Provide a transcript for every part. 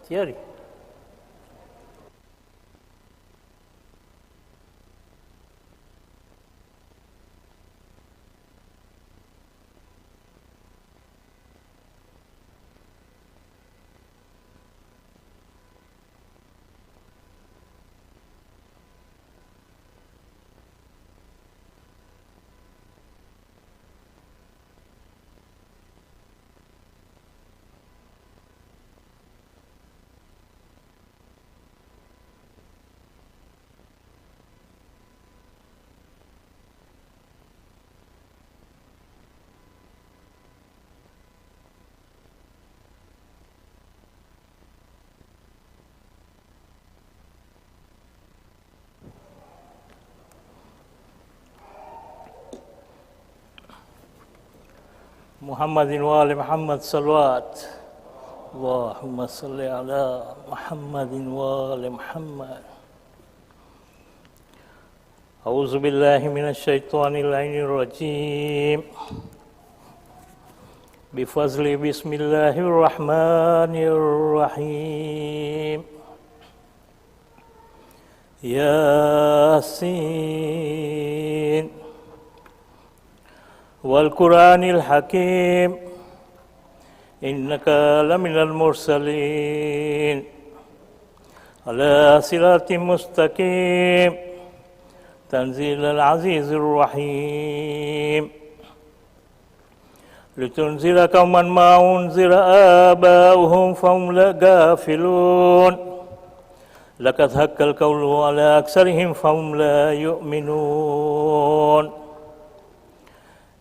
Tiari. Muhammadin wa ali Muhammad salawat. Allahumma salli ala Muhammadin wa ali Muhammad. A'udzu billahi minasy syaithanir rajim. Bifazli bismillahirrahmanirrahim. Yasin wal Qur'anil Hakim innaka laminal mursalin ala siratim mustaqim tanzilal azizir rahim litunzira qauman ma unzira aba'uhum fahum la ghafilun laqad haqqal qawlu ala aksarihim fahum la yu'minun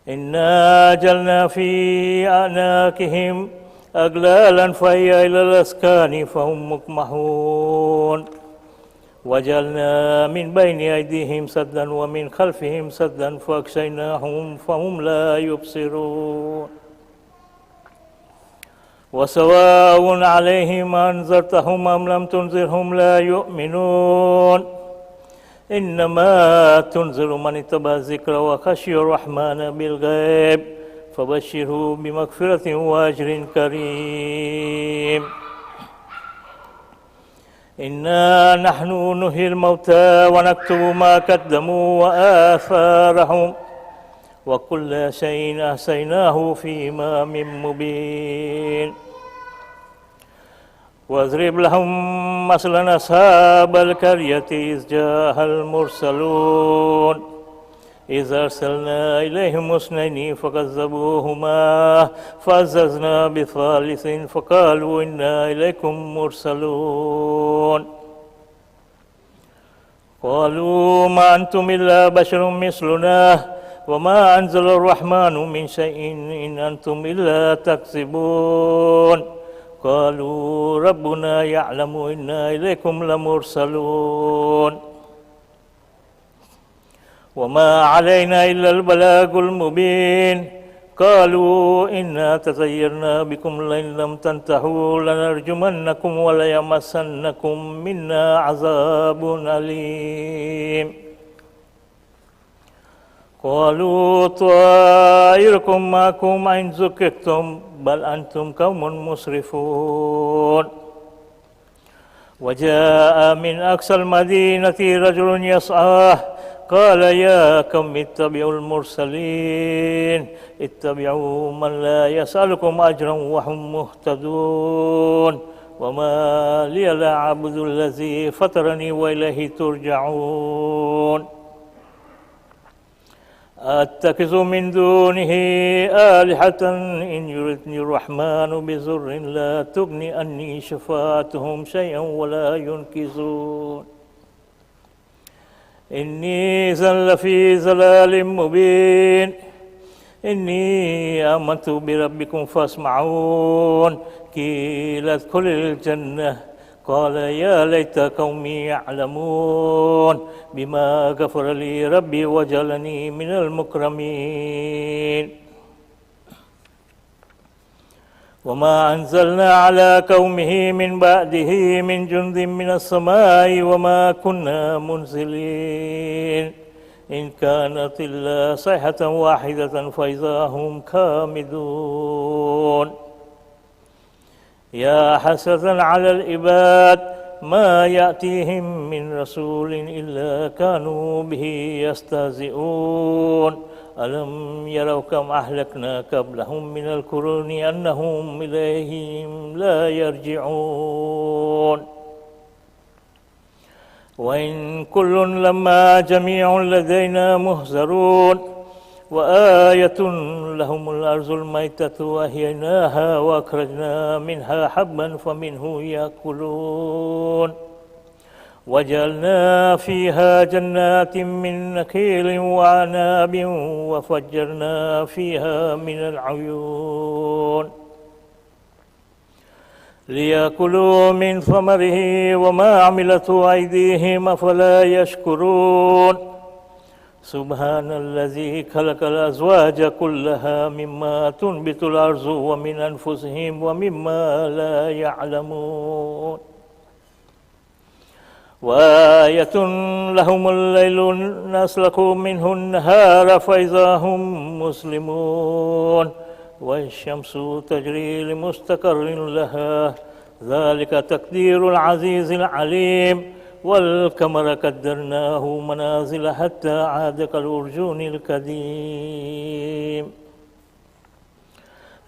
Inna jalna fi anakihim aglalan fahiyya ilal askani fahum mukmahun wajalna min baini aydihim saddan wa min khalfihim saddan fakshaynahum fahum la yubsirun wa sawa'un alaihim anzartahum am lam tunzirhum la yu'minun إنما تنزل من اتبع الذكر وخشي الرحمن بالغيب فبشره بمغفرة وأجر كريم إنا نحن نحيي الموتى ونكتب ما قدموا وآثارهم وكل شيء أحصيناه في إمام مبين واضرب لهم مثلا أصحاب القرية إذ جاءها المرسلون إذ أرسلنا إليهم اثنين فكذبوهما فعززنا بثالث فقالوا إنا إليكم مرسلون قالوا ما أنتم إلا بشر مثلنا وما أنزل الرحمن من شيء إن أنتم إلا تكذبون قالوا ربنا يعلم إنا إليكم لمرسلون وما علينا إلا البلاغ المبين قالوا إنا تطيرنا بكم لئن لم تنتهوا لنرجمنكم وليمسنكم منا عذاب أليم قالوا طائركم معكم إن ذكرتم بل أنتم قوم مسرفون وجاء من أقصى المدينة رجل يسعى قال يا قوم اتبعوا المرسلين اتبعوا من لا يسألكم أجرا وهم مهتدون وما لي لا أعبد الذي فطرني وإليه ترجعون أتخذ من دونه آلهة إن يردني الرحمن بضر لا تغني عني شفاعتهم شيئا ولا ينقذون إني إذا لفي ضلال مبين إني آمنت بربكم فاسمعون قيل ادخل الجنة قال يا ليت قومي يعلمون بما غفر لي ربي وجعلني من المكرمين وما أنزلنا على قومه من بعده من جند من السماء وما كنا منزلين إن كانت إلا صيحة واحدة فإذا هم خامدون يا حسرة على العباد ما يأتيهم من رسول إلا كانوا به يستهزئون ألم يروا كم أهلكنا قبلهم من القرون أنهم إليهم لا يرجعون وإن كل لما جميع لدينا محضرون وآية لهم الأرض الميتة وأحييناها وأخرجنا منها حبا فمنه يأكلون وجعلنا فيها جنات من نخيل وعناب وفجرنا فيها من العيون ليأكلوا من ثمره وما عملته أيديهم أفلا يشكرون سبحان الذي خلق الأزواج كلها مما تنبت الأرض ومن أنفسهم ومما لا يعلمون وآية لهم الليل نسلك منه النهار فإذا هم مسلمون والشمس تجري لمستقر لها ذلك تقدير العزيز العليم والقمر قدرناه منازل حتى عاد كالأرجون القديم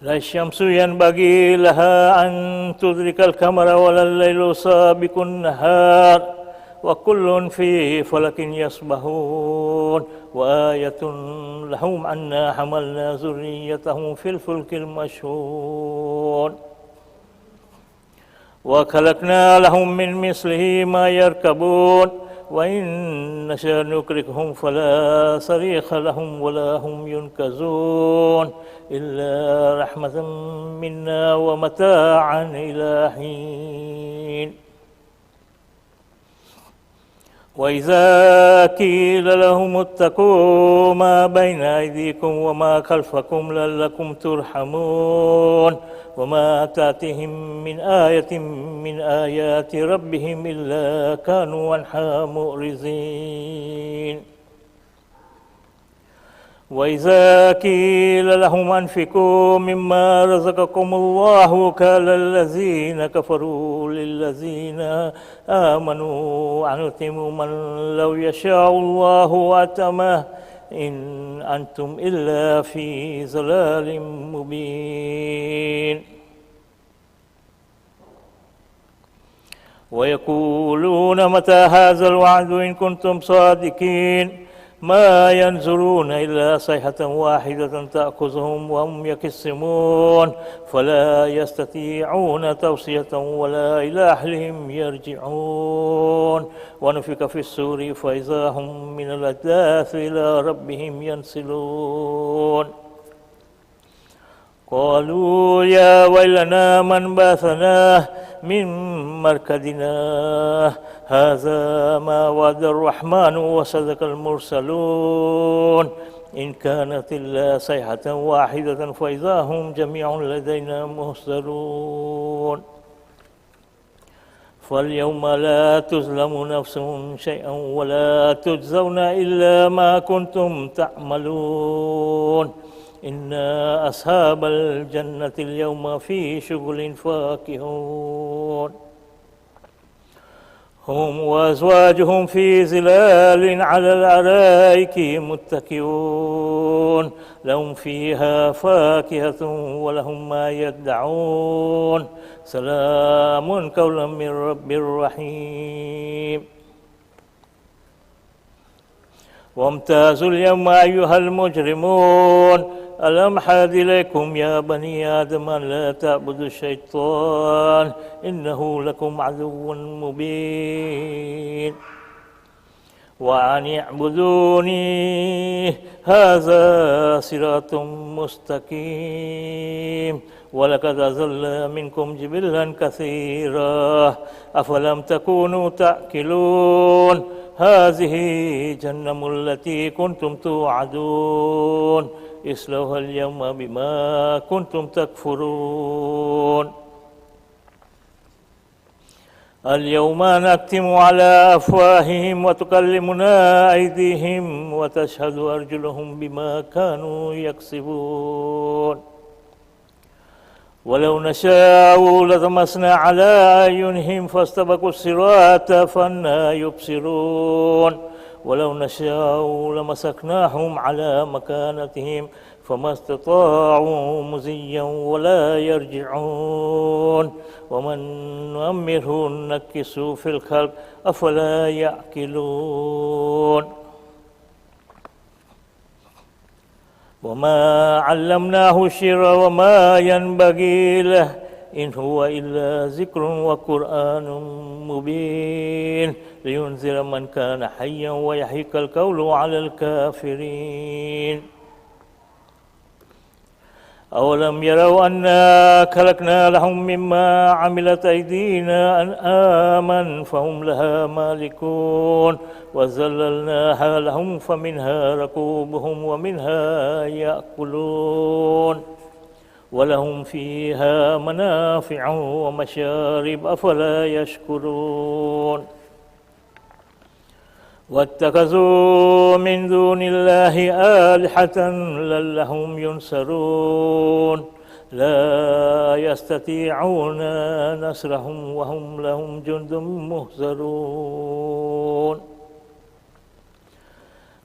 لا الشمس ينبغي لها أن تدرك القمر ولا الليل سابق النهار وكل في فلك يسبحون وآية لهم أنا حملنا ذريتهم في الفلك المشحون وخلقنا لهم من مثله ما يركبون وإن نشأ نكركهم فلا صريخ لهم ولا هم ينقذون إلا رحمة منا ومتاعا إلى حين وإذا قيل لهم اتقوا ما بين أيديكم وما خلفكم لعلكم ترحمون وما تأتيهم من آية من آيات ربهم إلا كانوا عنها معرضين وإذا قيل لهم أنفقوا مما رزقكم الله قال الذين كفروا للذين آمنوا أنطعم من لو يشاء الله أطعمه إن أنتم إلا في ضلال مبين ويقولون متى هذا الوعد إن كنتم صادقين ما ينظرون إلا صيحة واحدة تأخذهم وهم يقسمون فلا يستطيعون توصية ولا إلى أهلهم يرجعون ونفخ في الصور فإذا هم من الأجداث إلى ربهم ينسلون قالوا يا ويلنا من بعثنا من مركدنا هذا ما وعد الرحمن وصدق المرسلون إن كانت إلا صيحة واحدة فإذا هم جميع لدينا محضرون فاليوم لا تظلم نفس شيئا ولا تجزون إلا ما كنتم تعملون إن أصحاب الجنة اليوم في شغل فاكهون هم وأزواجهم في ظلال على الأرائك متكئون لهم فيها فاكهة ولهم ما يدعون سلام قولا من رب رحيم وامتازوا اليوم أيها المجرمون ألم أعهد إليكم يا بني آدم أن لا تعبدوا الشيطان إنه لكم عدو مبين وأن اعبدوني هذا صراط مستقيم ولقد أضل منكم جبلا كثيرا أفلم تكونوا تأكلون هذه جهنم التي كنتم توعدون اصلوها اليوم بما كنتم تكفرون اليوم نختم على أفواههم وتكلمنا أيديهم وتشهد أرجلهم بما كانوا يكسبون ولو نشاء لطمسنا على أعينهم فاستبقوا الصراط فأنى يبصرون ولو نشاء لمسكناهم على مكانتهم فما استطاعوا مزيا ولا يرجعون ومن نؤمره نكسه في الخلق أفلا يعقلون وما علمناه الشعر وما ينبغي له إن هو إلا ذكر وقرآن مبين لينذر من كان حيا ويحيق القول على الكافرين أولم يروا أنا خلقنا لهم مما عملت أيدينا أنعاما فهم لها مالكون وذللناها لهم فمنها ركوبهم ومنها يأكلون ولهم فيها منافع ومشارب أفلا يشكرون واتخذوا من دون الله آلهة لعلهم ينصرون لا يستطيعون نصرهم وهم لهم جند مهزرون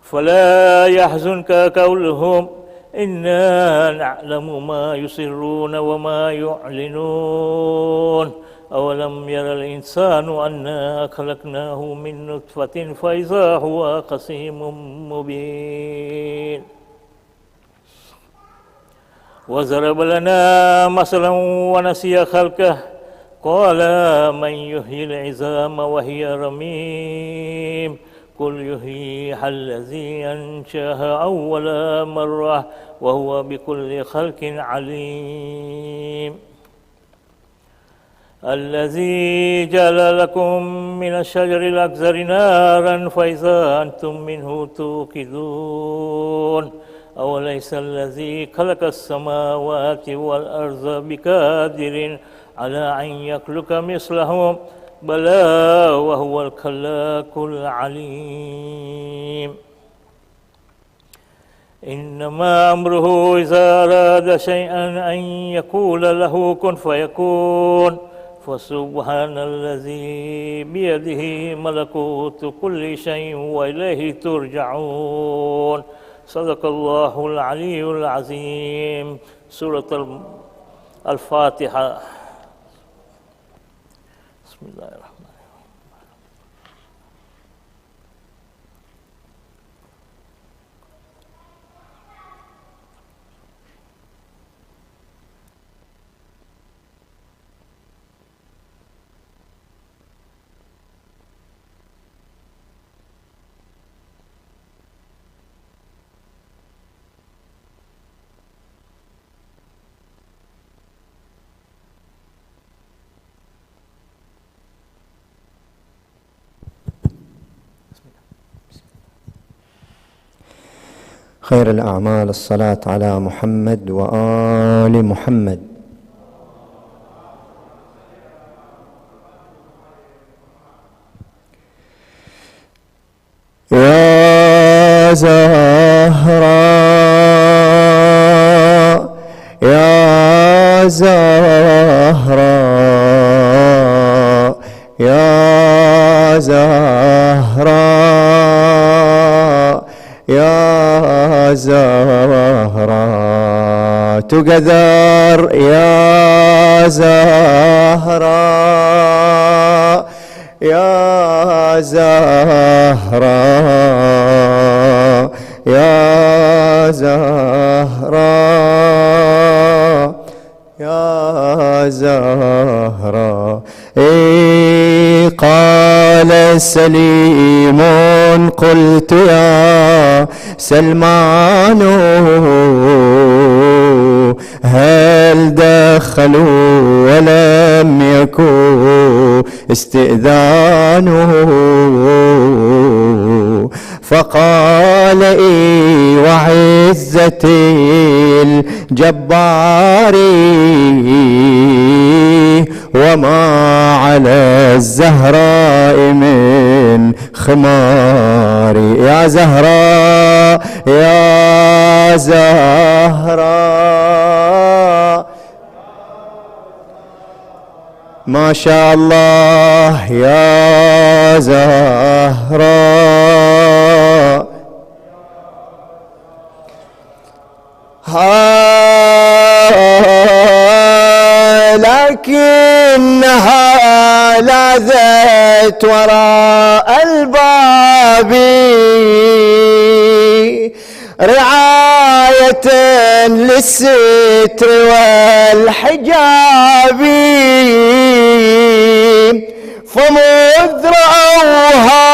فلا يحزنك قولهم إنا نعلم ما يسرون وما يعلنون أولم ير الإنسان أنا خلقناه من نطفة فإذا هو خصيم مبين وضرب لنا مثلا ونسي خلقه قال من يحيي العظام وهي رميم قل يحييها الذي أنشأها أول مرة وهو بكل خلق عليم الذي جعل لكم من الشجر الأخضر نارا فإذا أنتم منه توقدون أوليس الذي خلق السماوات والأرض بقادر على أن يخلق مثلهم بلى وهو الخلاق العليم إنما أمره إذا أراد شيئا أن يقول له كن فيكون فسبحان الذي بيده ملكوت كل شيء وإليه ترجعون صدق الله العلي العظيم. سورة الفاتحة. بسم الله الرحمن الرحيم. خير الأعمال الصلاة على محمد وآل محمد. يا زهراء يا زهراء يا زهراء يا زهراء together يا زهراء يا زهراء يا زهراء يا زهراء. قال سليم قلت يا سلمان هل دخلوا ولم يكن استئذانه فقال وعزتي الجبار وما على الزهراء من خماري. يا زهراء يا زهراء ما شاء الله يا زهراء. لكنها لاذت وراء الباب رعاية للستر والحجاب، فمذ رأوها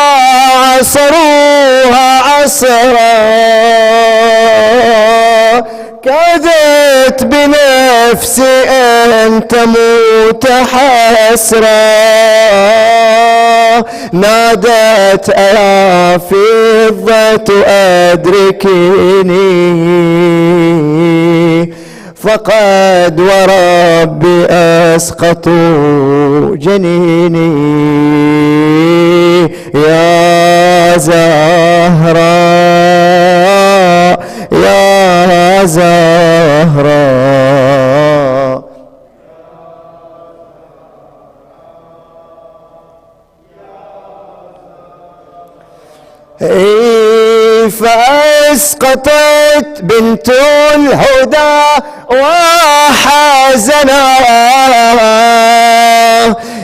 عصروها عصرا كادت بنفسي أن تموت حسرا، نادت أيا فضة أدركيني، فقد وربي أسقطوا جنيني. يا زهراء يا زهراء. فأسقطت بنت الهدى وحزنا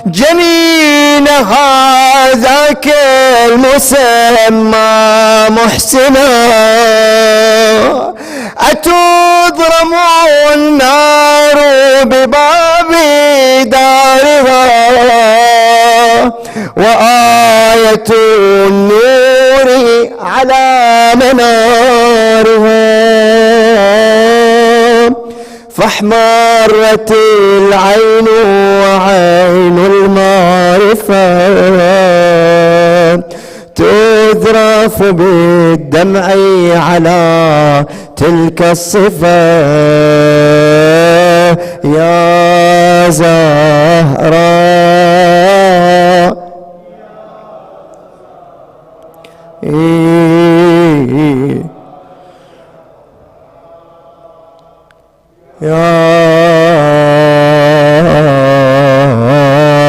جنينها ذاك المسمى محسنا، أتضرم النار بباب دارها وآية النور على منارها، فاحمرت العين وعين المعرفة تذرف بالدمع على تلك الصفة. يا زهراء يا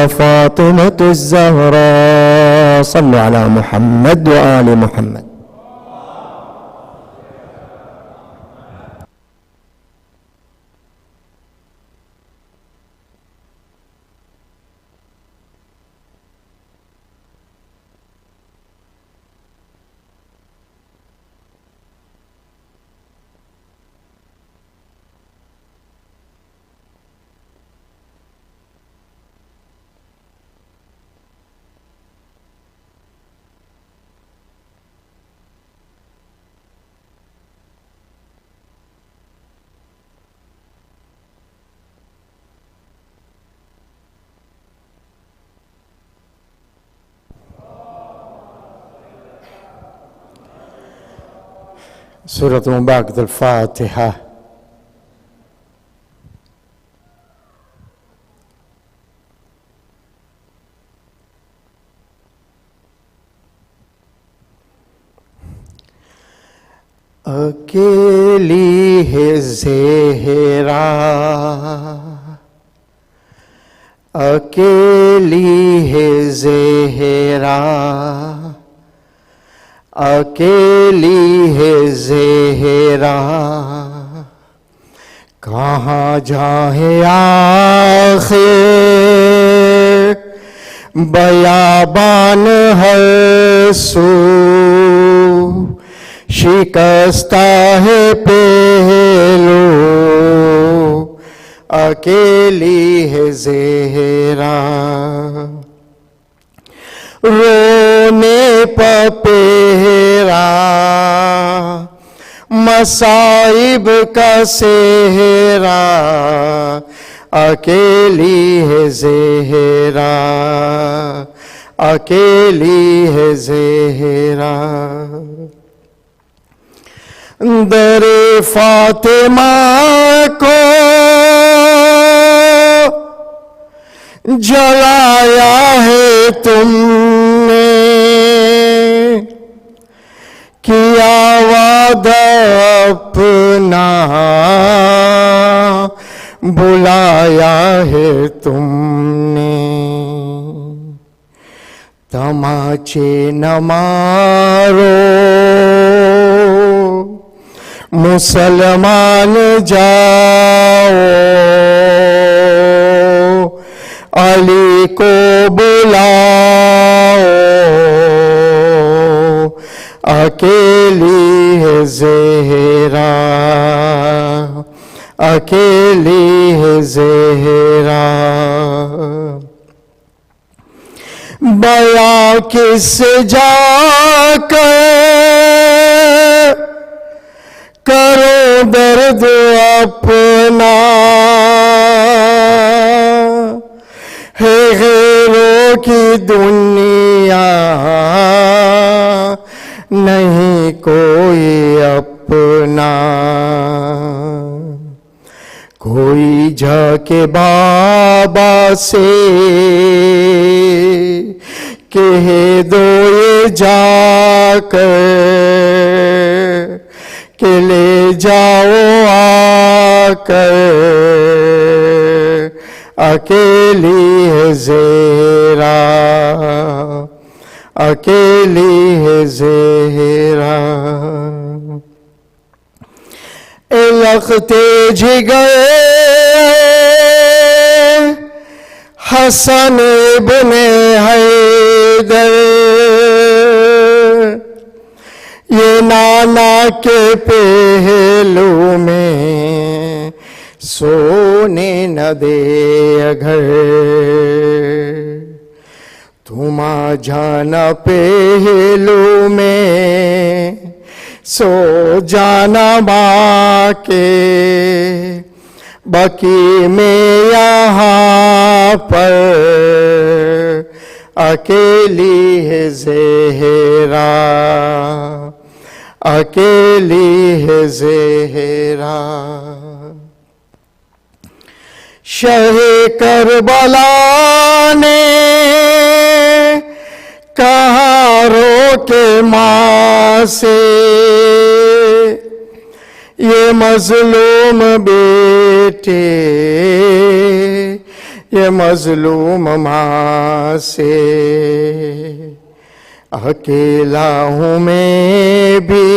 فاطمة الزهراء، صلوا على محمد وآل محمد. سورة مباركة الفاتحة. अकेली है ज़हरा, अकेली है ज़हरा, अकेली है ज़हरा, कहाँ जाए आखिर बयाबान हर सू, शिकस्ता है पहलू, अकेली है ज़हरा, रोने पपेरा मसाइब का सेहरा, अकेली है ज़हरा, अकेली है ज़हरा। दर फातिमा को जलाया है तुमने, किया वादा अपना बुलाया है तुमने, तमाचे न मारो मुसलमान जाओ, अली को बुलाओ, अकेली है ज़हरा, अकेली है ज़हरा। बया किस जाकर करो दर्द अपना, है गैरों की दुनिया नहीं कोई अपना। कोई जाके बाबा से कह दो ये जाकर के ले जाओ आकर, अकेली है ज़हरा, अकेली है ज़हरा। लखते जिगर हसन इब्ने हैदर, ये नाना के पहलू में सोने न दे अगर, तुम आ जाना पहलू में सो जाना माँ के, बाकी में यहाँ पर अकेली है ज़हरा, अकेली है ज़हरा। शहे करबला ने कहा रोके माँ से, ये मजलूम बेटे, ये मजलूम माँ से। अकेला हूँ मैं भी,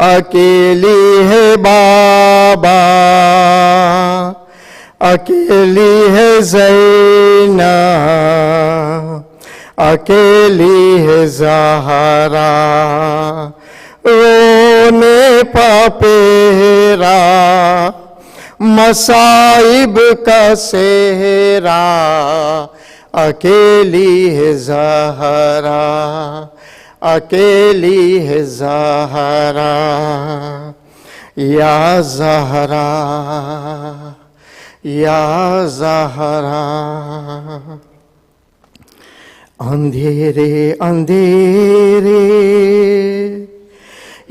अकेली है बाबा, अकेली है ज़ैना, अकेली है ज़हरा। रोने पापेरा मसाइब का सेहरा, अकेली है ज़हरा, अकेली है ज़हरा। या ज़हरा, या ज़हरा। अंधेरे अंधेरे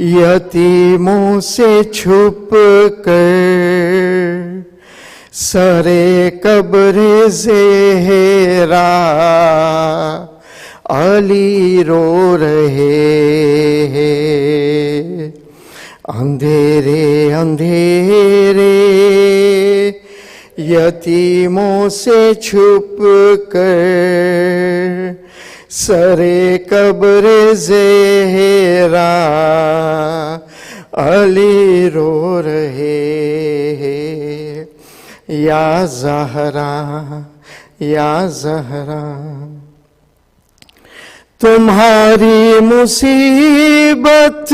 यतीमों से छुप कर, सरे कब्र ज़हरा अली रो रहे हैं। अंधेरे अंधेरे यतीमों से छुप कर, सरे कब्र ज़हरा अली रो रहे हैं। या ज़हरा, या ज़हरा, तुम्हारी मुसीबत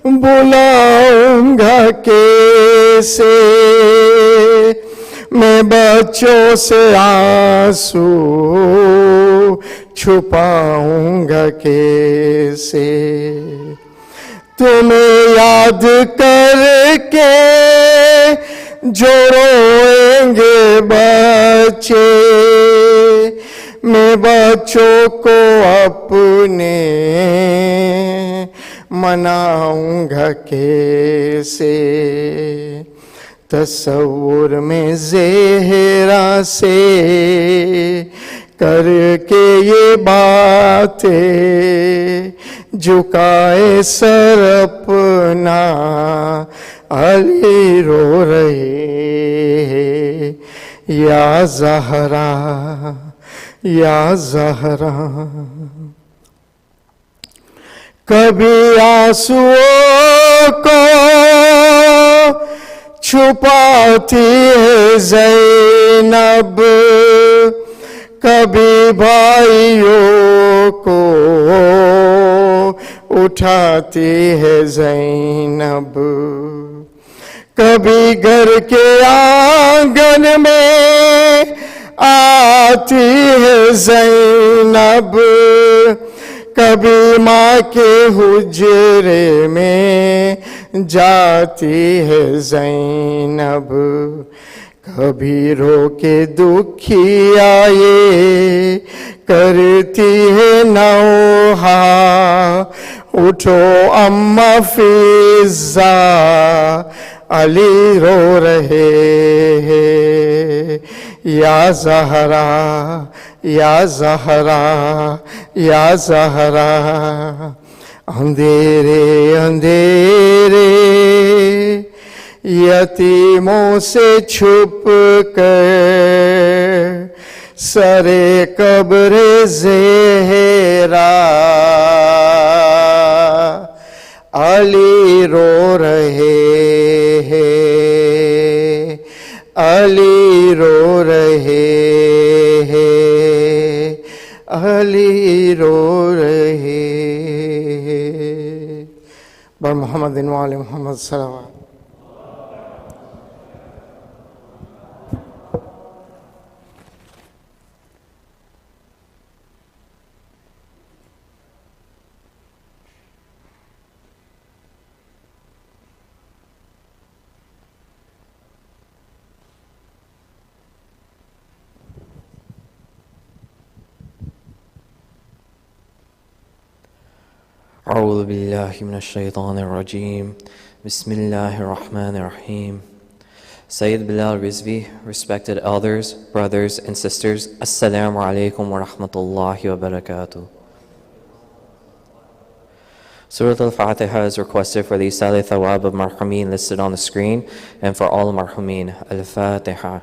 बुलाऊंगा कैसे, मैं बच्चों से आंसू छुपाऊंगा कैसे। तुम्हें याद करके जो रोएंगे बच्चे, मैं बच्चों को अपने मनाऊंगा कैसे। तस्वुर में ज़हरा से करके ये बातें, झुकाए सर अपना अली रो रहे हैं। Ya Zahra, Ya Zahra. कभी आंसुओं को छुपाती है ज़ैनब, कभी भाइयों को उठाती है ज़ैनब, कभी घर के आंगन में आती है ज़ैनब, कभी माँ के हुजरे में जाती है ज़ैनब, कभी रो के दुखी आए करती है नौहा, उठो अम्मा फिजा अली रो रहे हैं, या ज़हरा, या ज़हरा, या ज़हरा। अंधेरे अंधेरे यतीमों से छुप कर सरे कब्र ज़हरा अली रो रहे हैं, अली रो रहे हैं, अली रो रहे हैं। बर मोहम्मद व आले मोहम्मद सल्लल्लाहु। أعوذ بالله من الشيطان الرجيم. بسم الله الرحمن الرحيم. Sayyid Bilal Rizvi, respected elders, brothers and sisters, Assalamu alaikum wa rahmatullahi wa barakatuh. Surah Al-Fatiha is requested for the Salih Thawab of Marhameen listed on the screen and for all Marhameen. Al-Fatiha.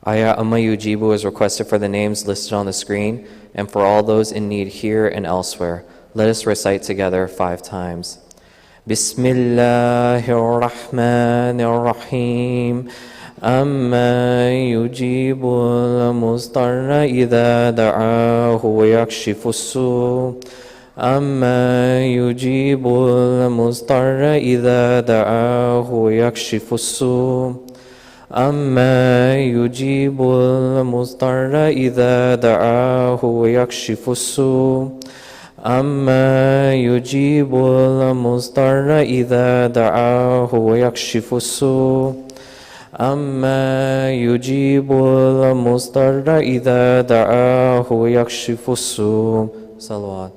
Aya Amma Yujibu is requested for the names listed on the screen and for all those in need here and elsewhere. Let us recite together 5 times. Bismillahir Rahmanir Rahim. Amma yujibu al-mustarra idha da'ahu wa yakshifu as-su'. Amma yujibu al-mustarra idha da'ahu wa yakshifu as-su'. أما يجيب المضطر إذا دعاه ويكشف السوء أما يجيب المضطر إذا دعاه ويكشف السوء أما يجيب المضطر إذا دعاه ويكشف السوء. صلوات.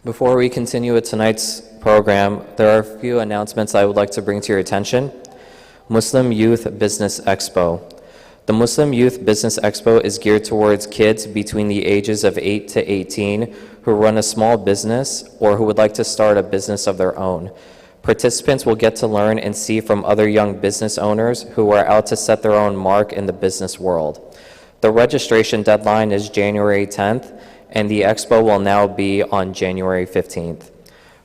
Before we continue with tonight's program, there are a few announcements I would like to bring to your attention. Muslim Youth Business Expo. The Muslim Youth Business Expo is geared towards kids between the ages of 8 to 18 who run a small business or who would like to start a business of their own. Participants will get to learn and see from other young business owners who are out to set their own mark in the business world. The registration deadline is January 10th, and the expo will now be on January 15th.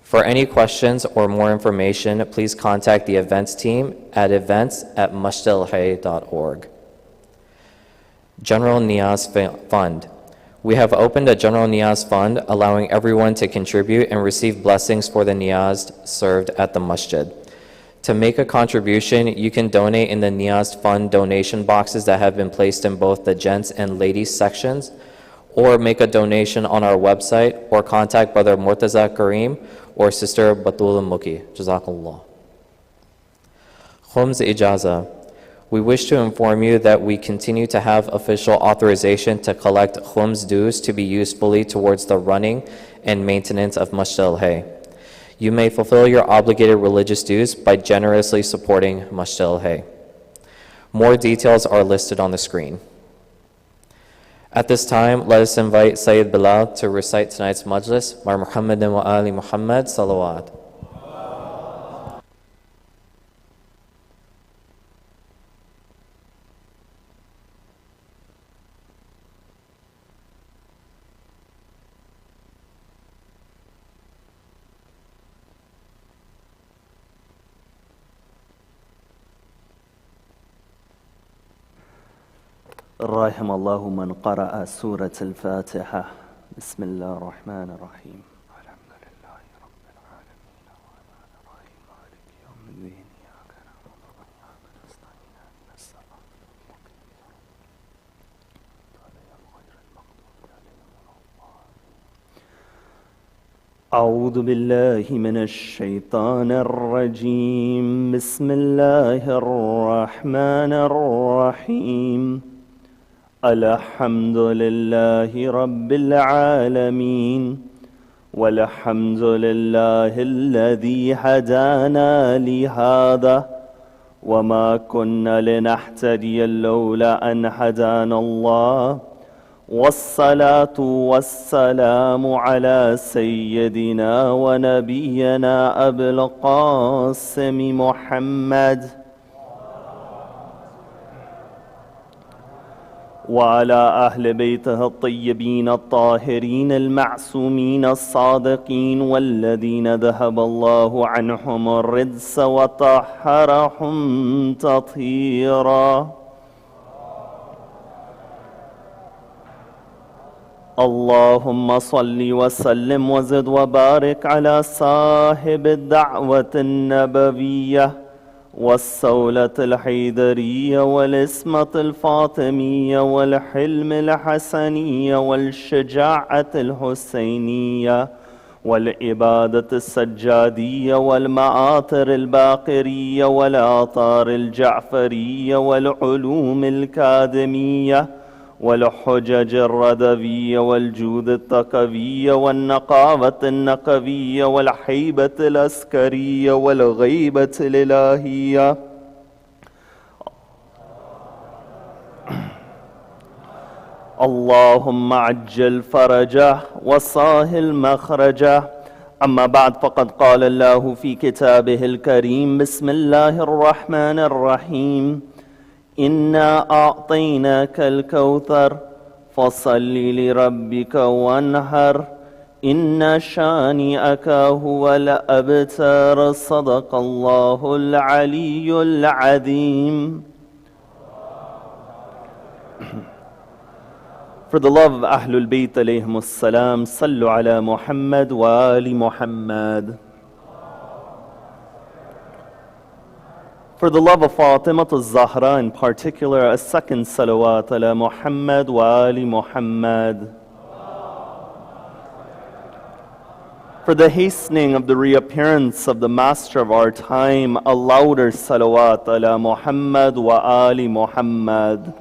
For any questions or more information, please contact the events team at events@masjid.org. General Niyaz Fund. We have opened a General Niyaz Fund, allowing everyone to contribute and receive blessings for the Niyaz served at the Masjid. To make a contribution, you can donate in the Niyaz Fund donation boxes that have been placed in both the gents and ladies sections, or make a donation on our website, or contact Brother Murtaza Kareem or Sister Batul Muki. Jazakallah. Khums Ijaza. We wish to inform you that we continue to have official authorization to collect khums dues to be used fully towards the running and maintenance of Masjid al-Hayy. You may fulfill your obligated religious dues by generously supporting Masjid al-Hayy. More details are listed on the screen. At this time, let us invite Sayyid Bilal to recite tonight's Majlis, Mar Muhammadin wa Ali Muhammad, Salawat. رحم الله من قرأ سورة الفاتحة بسم الله الرحمن الرحيم الحمد لله رب العالمين الرحمن الرحيم مالك يوم الدين إياك نعبد وإياك نستعين اهدنا الصراط المستقيم غير المغضوب عليهم ولا الضالين أعوذ بالله من الشيطان الرجيم بسم الله الرحمن الرحيم الحمد لله رب العالمين والحمد لله الذي هدانا لهذا وما كنا لنهتدي لولا أن هدانا الله والصلاة والسلام على سيدنا ونبينا أبي القاسم محمد وعلى أهل بيته الطيبين الطاهرين المعصومين الصادقين والذين ذهب الله عنهم الرجس وطهرهم تطهيرا اللهم صل وسلم وزد وبارك على صاحب الدعوة النبوية والسولة الحيدرية والإسمة الفاطمية والحلم الحسنية والشجاعة الحسينية والعبادة السجادية والمآثر الباقرية والآثار الجعفرية والعلوم الكاذمية والحجج الردوية والجود التقوية والنقاوة النقوية والحيبة العسكرية والغيبة الإلهية اللهم عجل فرجه وسهل مخرجه أما بعد فقد قال الله في كتابه الكريم بسم الله الرحمن الرحيم إنا أعطيناك الكوثر فصل لربك وانهر إن شانئك هو الأبتر صدق الله العلي العظيم. For the love of Ahlul Bayt alayhim as-salam, sallu ala Muhammad wa ali Muhammad. For the love of Fatema Zahra in particular, a second salawat ala Muhammad wa ali Muhammad. For the hastening of the reappearance of the master of our time, a louder salawat ala Muhammad wa ali Muhammad.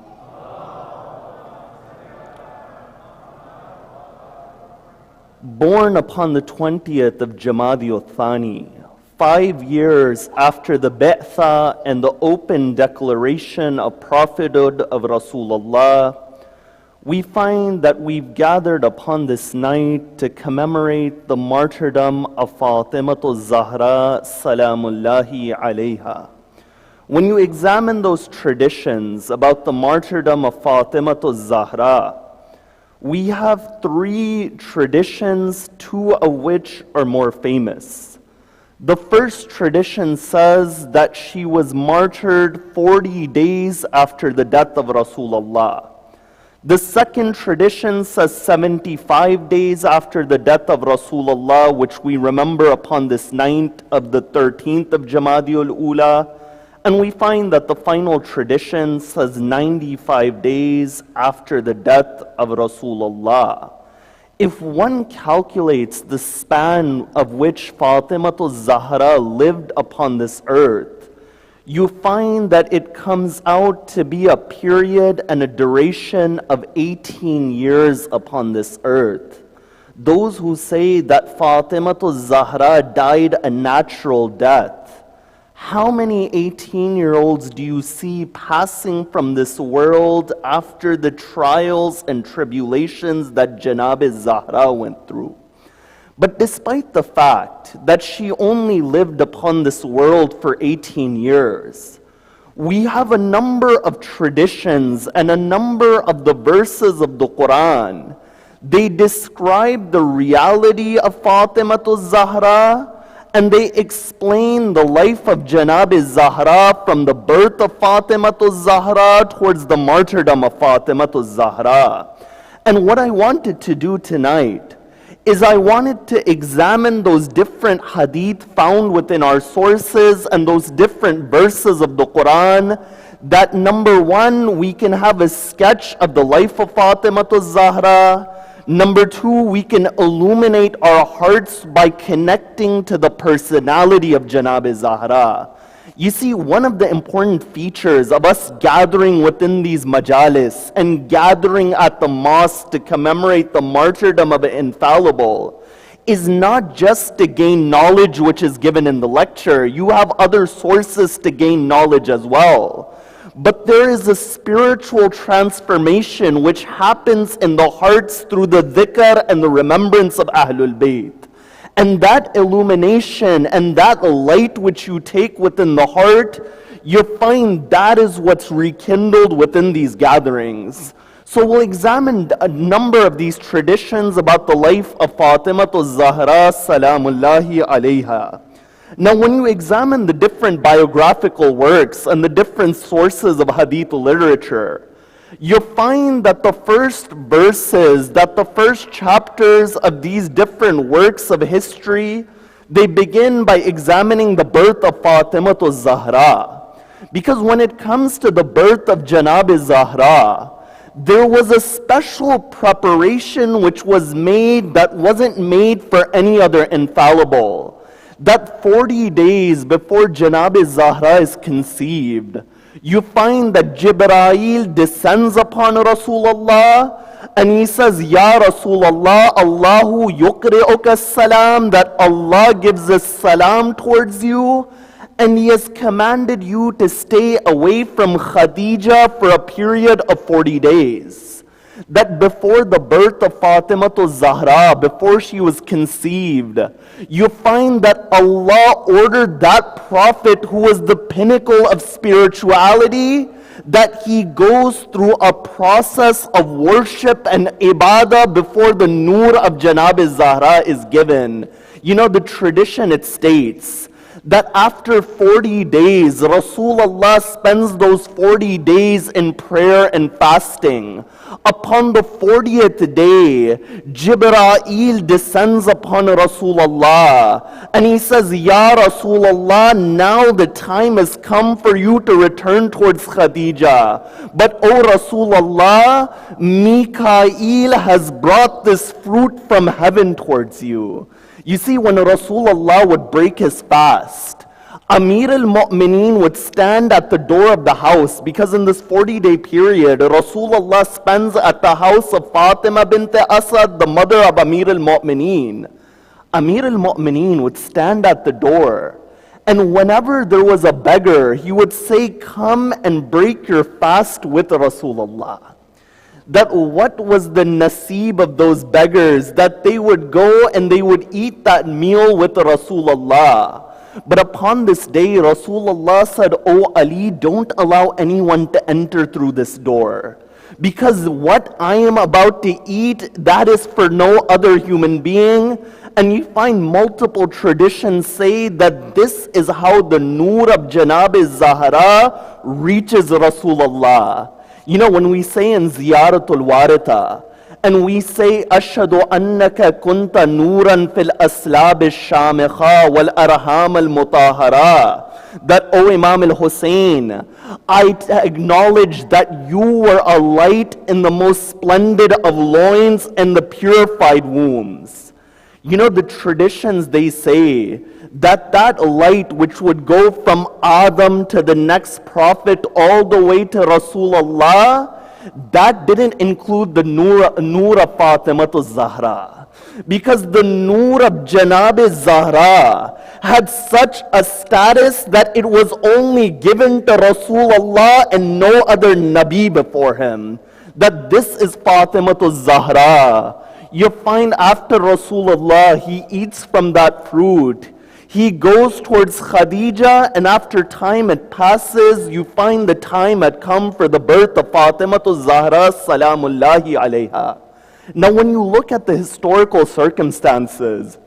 Born upon the 20th of Jumada Thani, 5 years after the Bi'tha and the open declaration of prophethood of Rasulullah, we find that we've gathered upon this night to commemorate the martyrdom of Fatima Zahra salamullahi alayha. When you examine those traditions about the martyrdom of Fatima Zahra, we have 3 traditions, 2 of which are more famous. The first tradition says that she was martyred 40 days after the death of Rasulullah. The second tradition says 75 days after the death of Rasulullah, which we remember upon this night of the 13th of Jumada al-Ula. And we find that the final tradition says 95 days after the death of Rasulullah. If one calculates the span of which Fatima Zahra lived upon this earth, you find that it comes out to be a period and a duration of 18 years upon this earth. those who say that Fatima Zahra died a natural death, how many 18-year-olds do you see passing from this world after the trials and tribulations that Janab Zahra went through? But despite the fact that she only lived upon this world for 18 years, we have a number of traditions and a number of the verses of the Quran. They describe the reality of Fatima Zahra, and they explain the life of Janab Zahra from the birth of Fatima Zahra towards the martyrdom of Fatima Zahra. And what I wanted to do tonight is I wanted to examine those different hadith found within our sources and those different verses of the Quran, that number one, we can have a sketch of the life of Fatima Zahra. Number two, we can illuminate our hearts by connecting to the personality of Janab Zahra. You see, one of the important features of us gathering within these majalis and gathering at the mosque to commemorate the martyrdom of an infallible is not just to gain knowledge which is given in the lecture. You have other sources to gain knowledge as well. But there is a spiritual transformation which happens in the hearts through the dhikr and the remembrance of Ahlul Bayt. And that illumination and that light which you take within the heart, you find that is what's rekindled within these gatherings. So we'll examine a number of these traditions about the life of Fatima Zahra salamullahi alayha. Now, when you examine the different biographical works and the different sources of hadith literature, you find that the first verses, that the first chapters of these different works of history, they begin by examining the birth of Fatima Zahra. Because when it comes to the birth of Janab Zahra, there was a special preparation which was made that wasn't made for any other infallible. That 40 days before Janab Zahra is conceived, you find that Jibreel descends upon Rasulullah and he says, Ya Rasulullah, Allahu yukri'uka salam, that Allah gives a salam towards you, and He has commanded you to stay away from Khadija for a period of 40 days. That before the birth of Fatima Zahra, before she was conceived, you find that Allah ordered that prophet who was the pinnacle of spirituality, that he goes through a process of worship and ibadah before the nur of Janab Zahra is given. You know, the tradition, it states that after 40 days, Rasulullah spends those 40 days in prayer and fasting. Upon the 40th day, Jibreel descends upon Rasulullah and he says, Ya Rasulullah, now the time has come for you to return towards Khadija. But O Rasulullah, Mikael has brought this fruit from heaven towards you. You see, when Rasulullah would break his fast, Amir al-Mu'mineen would stand at the door of the house, because in this 40-day period, Rasulullah spends at the house of Fatima bint Asad, the mother of Amir al-Mu'mineen. Amir al-Mu'mineen would stand at the door, and whenever there was a beggar, he would say, come and break your fast with Rasulullah. That what was the nasib of those beggars, that they would go and they would eat that meal with Rasulullah. But upon this day, Rasulullah said, O Ali, don't allow anyone to enter through this door. Because what I am about to eat, that is for no other human being. And you find multiple traditions say that this is how the nur of Janab Zahra reaches Rasulullah. You know, when we say in Ziyaratul Waritha, and we say, Ashhadu annaka kunta nuran fil aslab al-shamikha wal arham al-mutahara, that, O Imam al-Hussein, I acknowledge that you were a light in the most splendid of loins and the purified wombs. You know, the traditions, they say that that light which would go from Adam to the next prophet all the way to Rasulullah, that didn't include the nur of Fatima Zahra. Because the Noor of Janab Zahra had such a status that it was only given to Rasulullah and no other Nabi before him. That this is Fatima Zahra. You find after Rasulullah, he eats from that fruit. He goes towards Khadija, and after time it passes, you find the time had come for the birth of Fatima Zahra salamullahi alayha. Now when you look at the historical circumstances,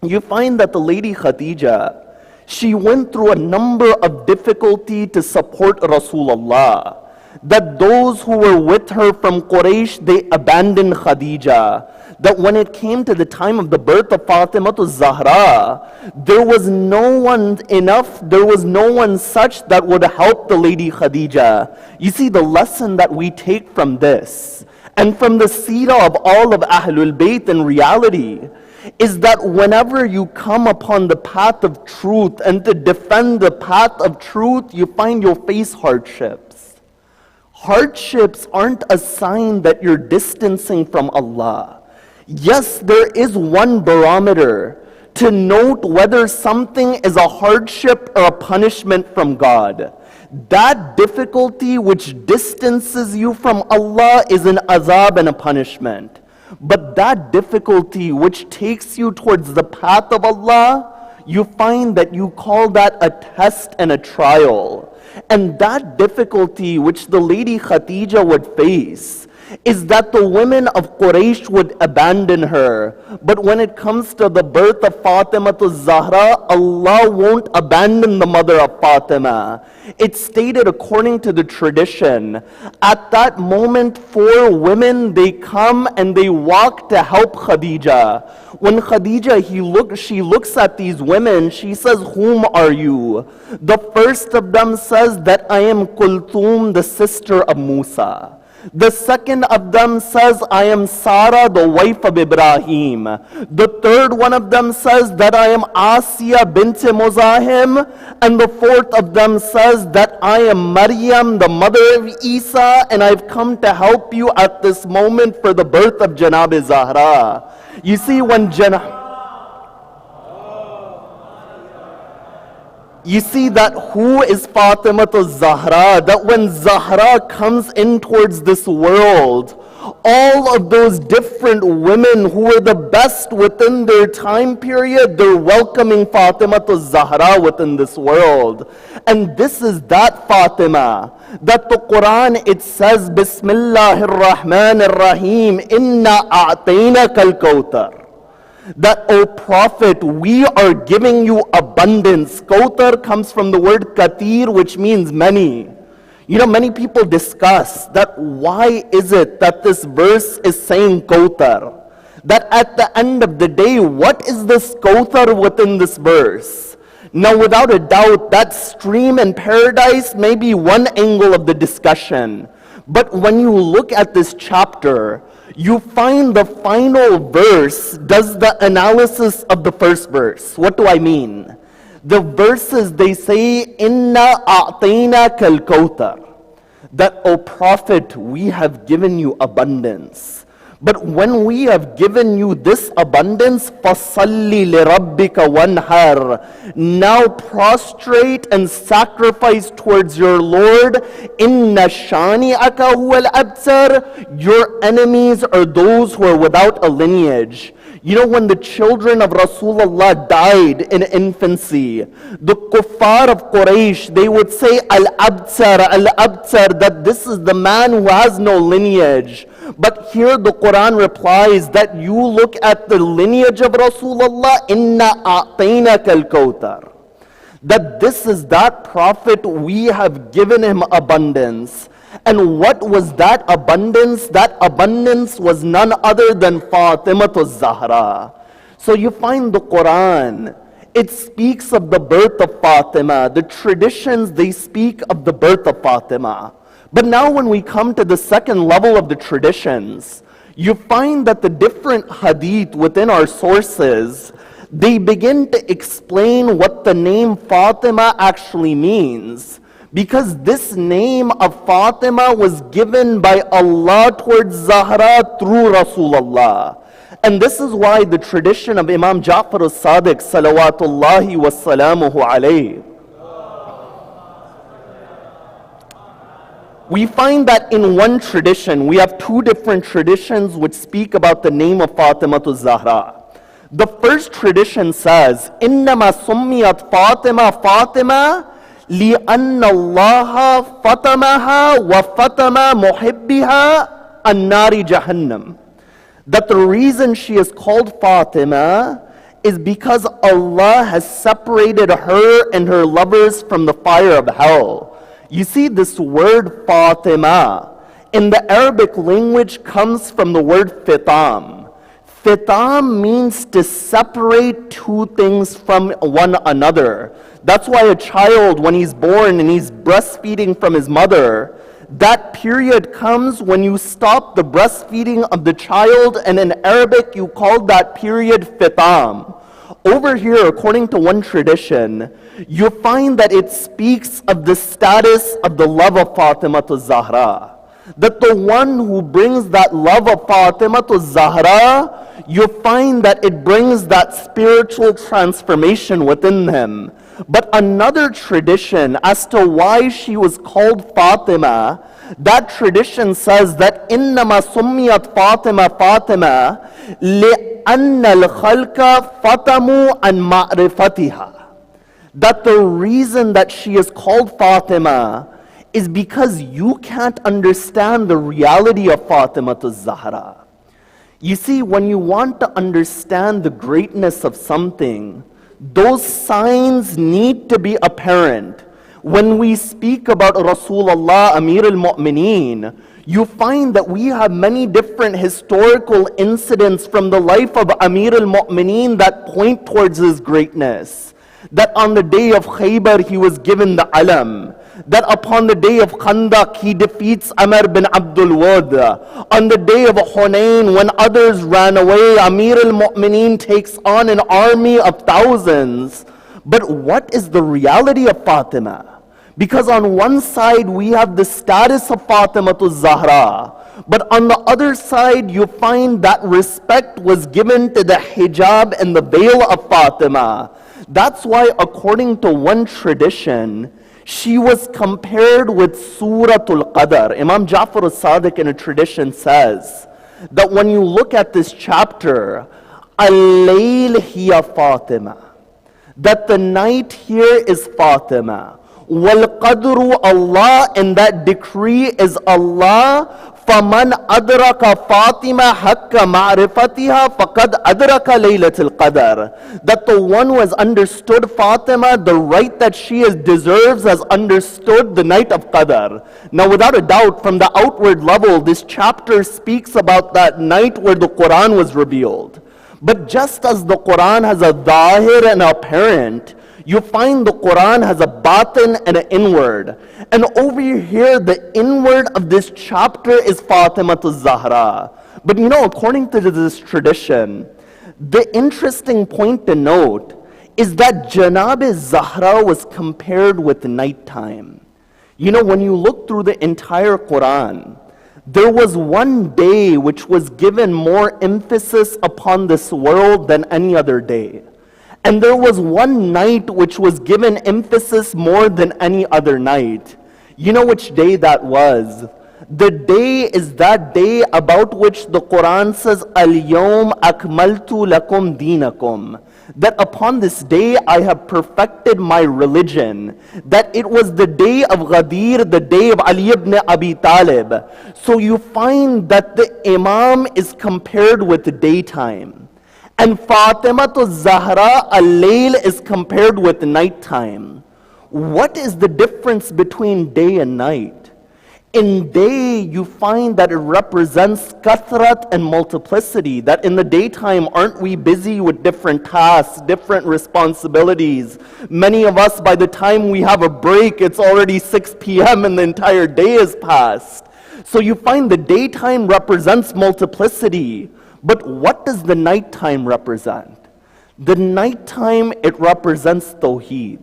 you find that the lady Khadija, she went through a number of difficulty to support Rasulullah. That those who were with her from Quraysh, they abandoned Khadija. That when it came to the time of the birth of Fatima Zahra, there was no one enough, there was no one such that would help the lady Khadija. You see, the lesson that we take from this, and from the seerah of all of Ahlul Bayt in reality, is that whenever you come upon the path of truth and to defend the path of truth, you find you'll face hardships. Hardships aren't a sign that you're distancing from Allah. Yes, there is one barometer to note whether something is a hardship or a punishment from God. That difficulty which distances you from Allah is an azab and a punishment. But that difficulty which takes you towards the path of Allah, you find that you call that a test and a trial. And that difficulty which the lady Khadija would face is that the women of Quraysh would abandon her. But when it comes to the birth of Fatima Zahra, Allah won't abandon the mother of Fatima. It's stated according to the tradition. At that moment, 4 women, they come and they walk to help Khadija. When Khadija, she looks at these women, she says, "Whom are you?" The first of them says that I am Kulthum, the sister of Musa. The second of them says, I am Sarah, the wife of Ibrahim. The third one of them says that I am Asiya bint Muzahim. And the fourth of them says that I am Maryam, the mother of Isa, and I've come to help you at this moment for the birth of Janab Zahra. You see, you see that who is Fatima Zahra? That when Zahra comes in towards this world, all of those different women who were the best within their time period, they're welcoming Fatima Zahra within this world. And this is that Fatima, that the Quran, it says, Bismillahir Rahmanir Rahim, Inna a'tainaka al-kawthar. That, O Prophet, we are giving you abundance. Kauthar comes from the word kathir, which means many. You know, many people discuss that why is it that this verse is saying Kauthar? That at the end of the day, what is this Kauthar within this verse? Now, without a doubt, that stream in paradise may be one angle of the discussion. But when you look at this chapter, you find the final verse does the analysis of the first verse. What do I mean? The verses, they say, Inna a'tainaka al-kawthar. That, O Prophet, we have given you abundance. But when we have given you this abundance, فَصَلِّ لِرَبِّكَ وَانْحَرْ. Now prostrate and sacrifice towards your Lord. إِنَّ شَانِئَكَ هُوَ الْأَبْتَرُ. Your enemies are those who are without a lineage. You know, when the children of Rasulullah died in infancy, the kuffar of Quraysh, they would say, Al-Abtar, Al-Abtar, that this is the man who has no lineage. But here the Quran replies that you look at the lineage of Rasulullah, Inna a'tainaka al-kawthar. That this is that Prophet, we have given him abundance. And what was that abundance? That abundance was none other than Fatima Zahra. So you find the Quran, it speaks of the birth of Fatima. The traditions, they speak of the birth of Fatima. But now when we come to the second level of the traditions, you find that the different hadith within our sources, they begin to explain what the name Fatima actually means. Because this name of Fatima was given by Allah towards Zahra through Rasulullah. And this is why the tradition of Imam Ja'far al-Sadiq, salawatullahi wa salamuhu alayhi, we find that in one tradition, we have two different traditions which speak about the name of Fatima Zahra. The first tradition says, إِنَّمَا سُمِّيَتْ فَاطِمَةَ فَاطِمَةَ لِأَنَّ اللَّهَ فَتَمَهَا وَفَتَمَ مُحِبِّهَا النَّارِ جَهَنَّمْ. That the reason she is called Fatima is because Allah has separated her and her lovers from the fire of hell. You see, this word Fatima in the Arabic language comes from the word fitam. Fitam means to separate two things from one another. That's why a child, when he's born and he's breastfeeding from his mother, that period comes when you stop the breastfeeding of the child, and in Arabic you call that period fitam. Over here, according to one tradition, you find that it speaks of the status of the love of Fatima Zahra. That the one who brings that love of Fatima Zahra, you find that it brings that spiritual transformation within them. But another tradition as to why she was called Fatima, that tradition says that إِنَّمَا سُمِّيَتْ فَاطِمَةَ فَاطِمَةَ لِأَنَّ الْخَلْقَ فَتَمُوا عَنْ مَعْرِفَتِهَا. That the reason that she is called Fatima is because you can't understand the reality of Fatima Zahra. You see, when you want to understand the greatness of something, those signs need to be apparent. When we speak about Rasulullah, Amir al-Mu'mineen, you find that we have many different historical incidents from the life of Amir al-Mu'mineen that point towards his greatness. That on the day of Khaybar, he was given the alam. That upon the day of Khandaq, he defeats Amr bin Abdul Wad. On the day of Hunayn, when others ran away, Amir al-Mu'mineen takes on an army of thousands. But what is the reality of Fatima? Because on one side, we have the status of Fatima Zahra. But on the other side, you find that respect was given to the hijab and the veil of Fatima. That's why, according to one tradition, she was compared with Suratul Qadr. Imam Ja'far al-Sadiq in a tradition says that when you look at this chapter, al-Layl hiya Fatima, that the night here is Fatima. Wal-Qadru Allah, and that decree is Allah. فَمَنْ أَدْرَكَ فَاطِمَةَ حَقَّ مَعْرِفَتِهَا فَقَدْ أَدْرَكَ لَيْلَةَ الْقَدْرِ. That the one who has understood Fatima, the right that she deserves, has understood the night of Qadr. Now, without a doubt, from the outward level, this chapter speaks about that night where the Quran was revealed. But just as the Quran has a zahir and apparent, you find the Quran has a batin and an inward. And over here, the inward of this chapter is Fatima Zahra. But you know, according to this tradition, the interesting point to note is that Janab Zahra was compared with nighttime. You know, when you look through the entire Quran, there was one day which was given more emphasis upon this world than any other day. And there was one night which was given emphasis more than any other night. You know which day that was? The day is that day about which the Quran says, Al-Yawm akmaltu lakum dinakum. That upon this day I have perfected my religion. That it was the day of Ghadir, the day of Ali ibn Abi Talib. So you find that the Imam is compared with the daytime. And Fatima Zahra al-Layl is compared with nighttime. What is the difference between day and night? In day, you find that it represents kathrat and multiplicity, that in the daytime, aren't we busy with different tasks, different responsibilities? Many of us, by the time we have a break, it's already 6 p.m. and the entire day is passed. So you find the daytime represents multiplicity. But what does the nighttime represent? The nighttime, it represents Tawheed.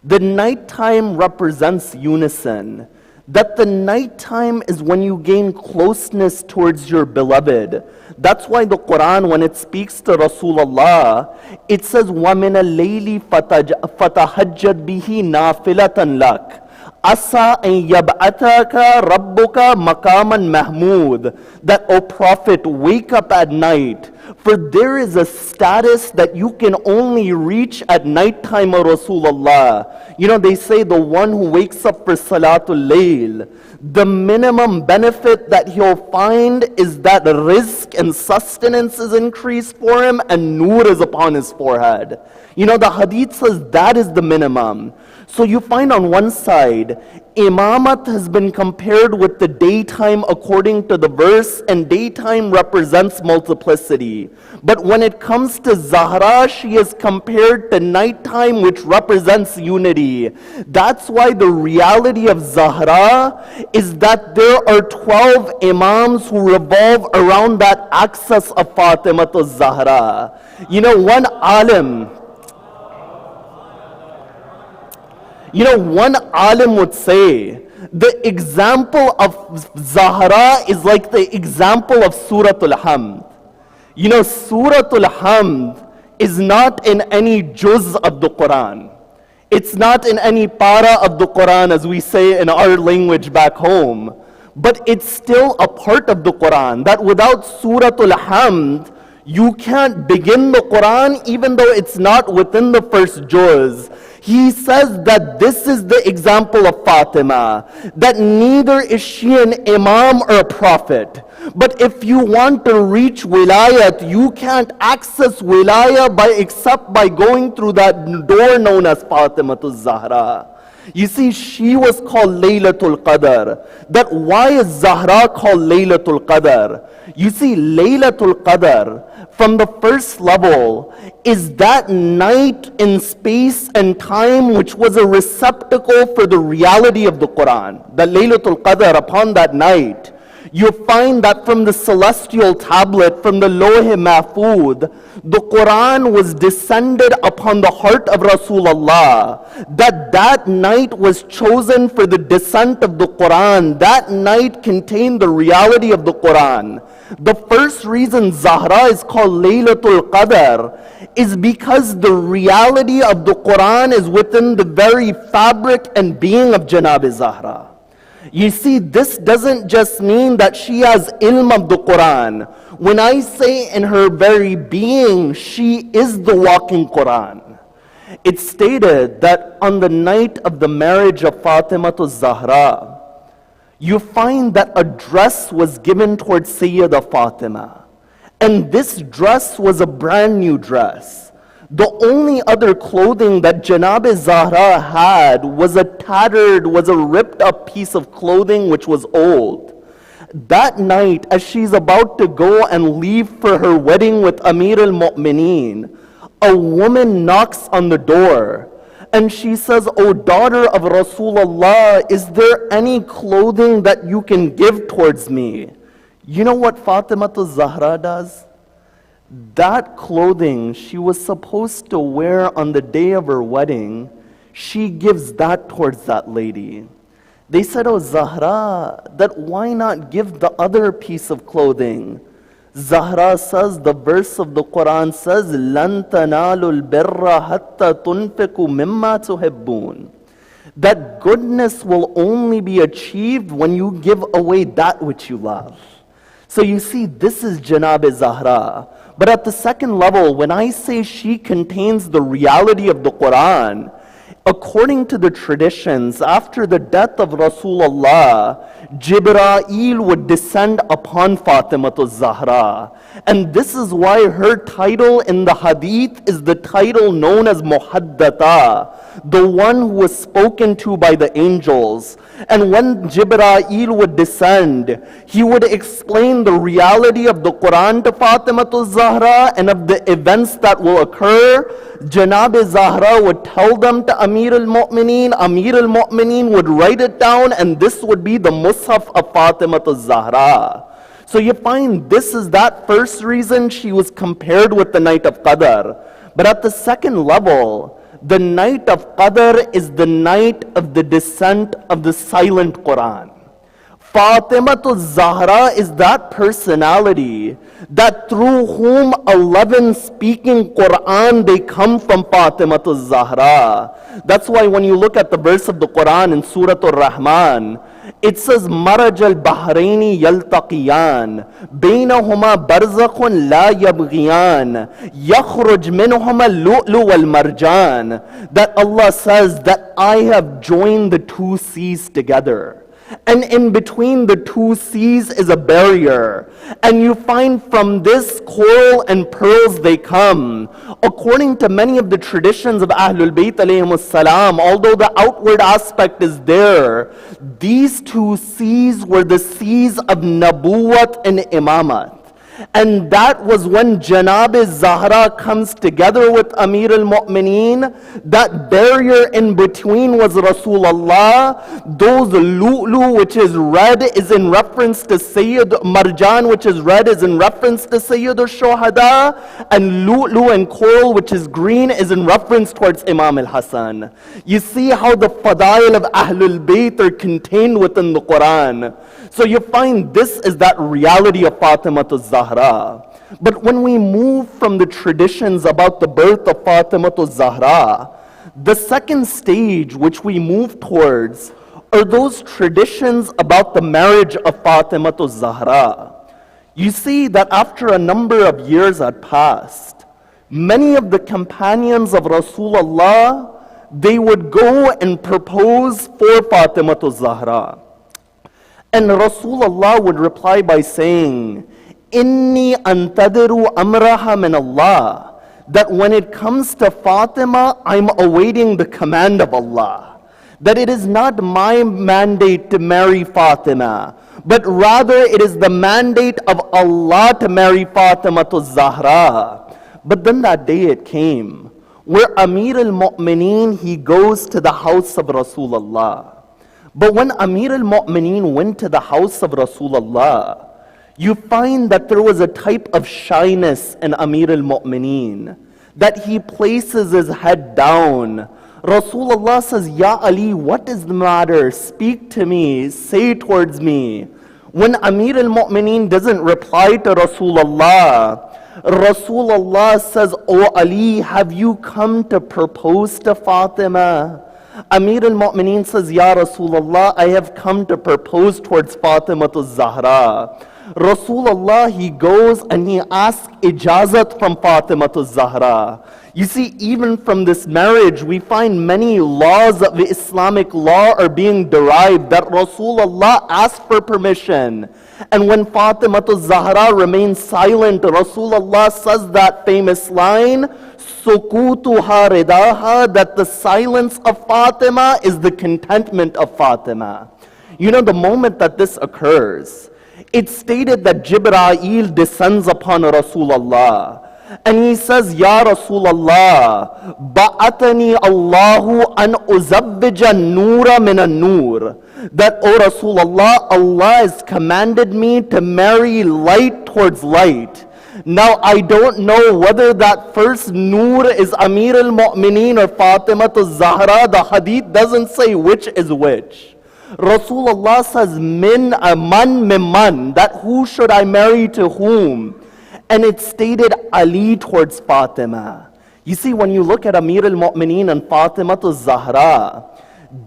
The nighttime represents unison. that the nighttime is when you gain closeness towards your beloved. That's why the Quran, when it speaks to Rasulullah, it says, وَمِنَ اللَّيْلِ فَتَهَجَّدْ بِهِ نَافِلَةً لَكَ Asa an yab'ataka rabbuka maqaman mahmud. That, O Prophet, wake up at night, for there is a status that you can only reach at nighttime, O Rasulullah. You know, they say the one who wakes up for Salatul Layl, the minimum benefit that he'll find is that rizq and sustenance is increased for him and nur is upon his forehead. You know, the hadith says that is the minimum. So you find on one side, imamat has been compared with the daytime according to the verse, and daytime represents multiplicity. But when it comes to Zahra, she is compared to nighttime, which represents unity. That's why the reality of Zahra is that there are 12 imams who revolve around that axis of Fatima to Zahra. You know, one alim would say, the example of Zahra is like the example of Suratul Hamd. You know, Suratul Hamd is not in any juz of the Quran. It's not in any para of the Quran, as we say in our language back home. But it's still a part of the Quran, that without Suratul Hamd, you can't begin the Quran, even though it's not within the first juz. He says that this is the example of Fatima, that neither is she an imam or a prophet. But if you want to reach wilayat, you can't access wilayah except by going through that door known as Fatima to Zahra. You see, she was called Laylatul Qadr. That why is Zahra called Laylatul Qadr? You see, Laylatul Qadr, from the first level, is that night in space and time which was a receptacle for the reality of the Quran. The Laylatul Qadr, upon that night, you find that from the celestial tablet, from the Lawh Mahfud, the Quran was descended upon the heart of Rasulullah. That night was chosen for the descent of the Quran. That night contained the reality of the Quran. The first reason Zahra is called Laylatul Qadr is because the reality of the Quran is within the very fabric and being of Janab Zahra. You see, this doesn't just mean that she has ilm of the Quran. When I say in her very being, she is the walking Quran. It's stated that on the night of the marriage of Fatima to Zahra, you find that a dress was given towards Sayyida Fatima. And this dress was a brand new dress. The only other clothing that Janab Zahra had was a ripped up piece of clothing which was old. That night, as she's about to go and leave for her wedding with Amir al-Mu'mineen, a woman knocks on the door and she says, "O daughter of Rasulullah, is there any clothing that you can give towards me?" You know what Fatima to Zahra does? That clothing she was supposed to wear on the day of her wedding, she gives that towards that lady. They said, "Oh Zahra, that why not give the other piece of clothing?" Zahra says, the verse of the Quran says, "Lan tanalul birra hatta tunfiqu mimma tuhibbun." That goodness will only be achieved when you give away that which you love. So you see, this is Janab Zahra. But at the second level, when I say she contains the reality of the Quran, according to the traditions, after the death of Rasulullah, Jibreel would descend upon Fatima to Zahra. And this is why her title in the hadith is the title known as Muhaddatha, the one who was spoken to by the angels. And when Jibreel would descend, he would explain the reality of the Quran to Fatima to Zahra and of the events that will occur. Janab Zahra would tell them to Amir al-Mu'mineen. Amir al-Mu'mineen would write it down, and this would be the Mus'haf of Fatima to Zahra. So you find this is that first reason she was compared with the night of Qadr. But at the second level, The night of Qadr is the night of the descent of the silent Quran. Fatima Zahra is that personality that through whom 11 speaking Quran, they come from Fatima Zahra. That's why when you look at the verse of the Quran in Surah Ar-Rahman, it says, Maraj al-Bahraini yaltaqiyan, baynahuma barzakhun la yabghiyan, yakhruj minhuma al-Lu'lu wal-Marjan. That Allah says that I have joined the two seas together. And in between the two seas is a barrier. And you find from this coral and pearls they come. According to many of the traditions of Ahlul Bayt alayhimus salam, although the outward aspect is there, these two seas were the seas of Nabuwat and Imamat. And that was when Janab Zahra comes together with Amir al-Mu'mineen. That barrier in between was Rasulullah. Those Lu'lu, which is red, is in reference to Sayyid Marjan, which is red, is in reference to Sayyid al-Shuhada. And Lu'lu and coral, which is green, is in reference towards Imam al-Hasan. You see how the fadail of Ahlul Bayt are contained within the Quran. So you find this is that reality of Fatima Zahra. But when we move from the traditions about the birth of Fatima Zahra, the second stage which we move towards are those traditions about the marriage of Fatima Zahra. You see that after a number of years had passed, many of the companions of Rasulullah, they would go and propose for Fatima Zahra. And Rasulullah would reply by saying, Inni antadiru amraha min Allah. That when it comes to Fatima, I'm awaiting the command of Allah. That it is not my mandate to marry Fatima, but rather it is the mandate of Allah to marry Fatima Zahra. But then that day it came, where Amir al-Mu'mineen, he goes to the house of Rasulullah. But when Amir al-Mu'mineen went to the house of Rasulullah, you find that there was a type of shyness in Amir al-Mu'mineen, that he places his head down. Rasulullah says, Ya Ali, what is the matter? Speak to me, say towards me. When Amir al-Mu'mineen doesn't reply to Rasulullah, Rasulullah says, O Ali, have you come to propose to Fatima? Amir al-Mu'mineen says, Ya Rasulullah, I have come to propose towards Fatima Zahra. Rasulullah, he goes and he asks ijazat from Fatima Zahra. You see, even from this marriage, we find many laws of Islamic law are being derived, that Rasulullah asked for permission. And when Fatima Zahra remains silent, Rasulullah says that famous line, Sukutuha ridaha, that the silence of Fatima is the contentment of Fatima. You know, the moment that this occurs, it's stated that Jibreel descends upon Rasulullah. And he says, Ya Rasulullah, Ba'atani Allahu an uzabbija noora min an-noor. That, O Rasulullah, Allah has commanded me to marry light towards light. Now, I don't know whether that first noor is Amir al-Mu'mineen or Fatima Zahra. The hadith doesn't say which is which. Rasulullah says, man mimman, that who should I marry to whom? And it stated Ali towards Fatima. You see, when you look at Amir al-Mu'mineen and Fatima Zahra,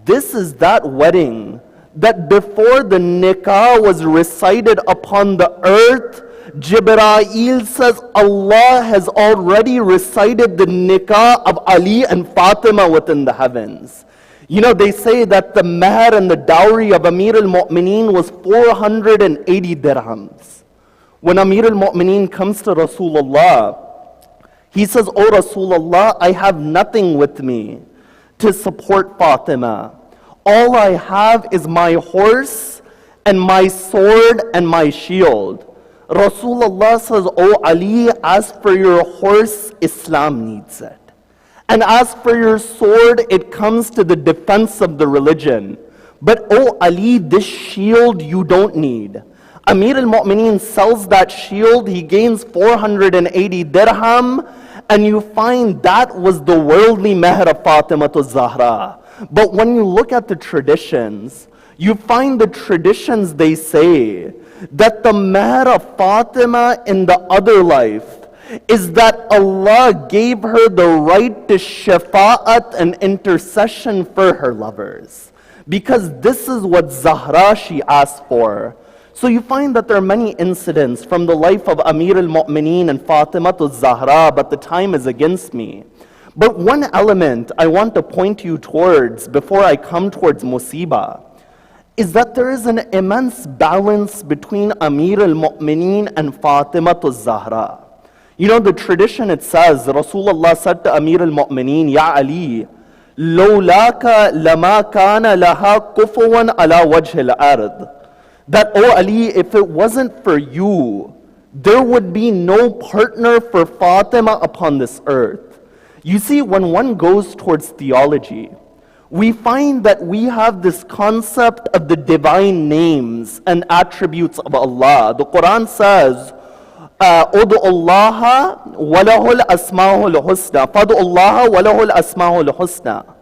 this is that wedding that before the nikah was recited upon the earth, Jibreel says Allah has already recited the nikah of Ali and Fatima within the heavens. You know, they say that the mahr and the dowry of Amir al-Mu'mineen was 480 dirhams. When Amir al-Mu'mineen comes to Rasulullah, he says, O Rasulullah, I have nothing with me to support Fatima. All I have is my horse and my sword and my shield. Rasulullah says, O Ali, as for your horse, Islam needs it. And as for your sword, it comes to the defense of the religion. But O Ali, this shield you don't need. Amir al-Mu'mineen sells that shield, he gains 480 dirham, and you find that was the worldly meher of Fatima to Zahra. But when you look at the traditions, you find the traditions, they say that the meher of Fatima in the other life is that Allah gave her the right to shafa'at and intercession for her lovers. Because this is what Zahra she asked for. So you find that there are many incidents from the life of Amir al-Mu'mineen and Fatima to Zahra, but the time is against me. But one element I want to point you towards before I come towards Musibah is that there is an immense balance between Amir al-Mu'mineen and Fatima to Zahra. You know, the tradition, it says, Rasulullah said to Amir al-Mu'mineen, Ya Ali, lawlaka lama kana laha kufuwan ala wajh al-ard. That, oh Ali, if it wasn't for you, there would be no partner for Fatima upon this earth. You see, when one goes towards theology, we find that we have this concept of the divine names and attributes of Allah. The Quran says, Udu Allah walahul asma'ul husna. Fadu Allah walahul asma'ul husna.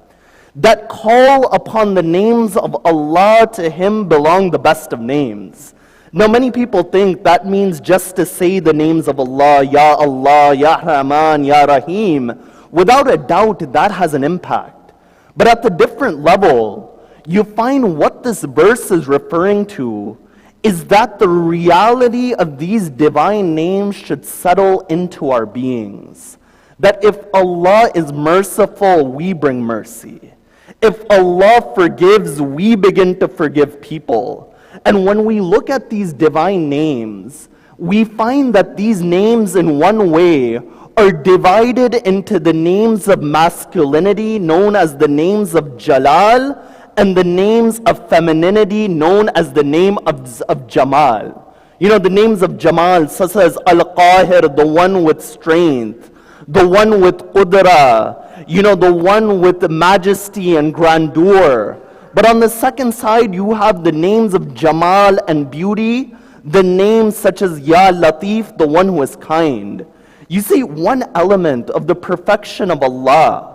That call upon the names of Allah, to Him belong the best of names. Now many people think that means just to say the names of Allah, Ya Allah, Ya Rahman, Ya Rahim. Without a doubt, that has an impact. But at the different level, you find what this verse is referring to is that the reality of these divine names should settle into our beings. That if Allah is merciful, we bring mercy. If Allah forgives, we begin to forgive people. And when we look at these divine names, we find that these names in one way are divided into the names of masculinity, known as the names of Jalal, and the names of femininity, known as the name of Jamal. You know, the names of Jamal, such as Al-Qahir, the one with strength, the one with Qudra, you know, the one with majesty and grandeur. But on the second side, you have the names of Jamal and beauty, the names such as Ya Latif, the one who is kind. You see, one element of the perfection of Allah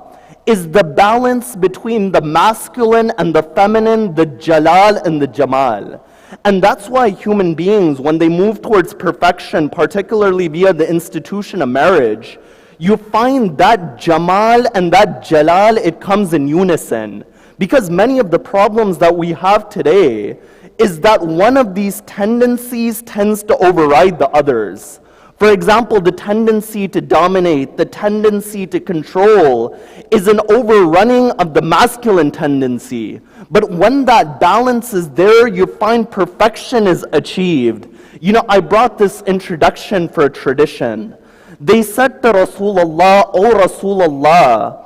is the balance between the masculine and the feminine, the Jalal and the Jamal. And that's why human beings, when they move towards perfection, particularly via the institution of marriage, you find that Jamal and that Jalal, it comes in unison. Because many of the problems that we have today is that one of these tendencies tends to override the others. For example, the tendency to dominate, the tendency to control is an overrunning of the masculine tendency. But when that balance is there, you find perfection is achieved. You know, I brought this introduction for a tradition. They said to Rasulullah, O Rasulullah,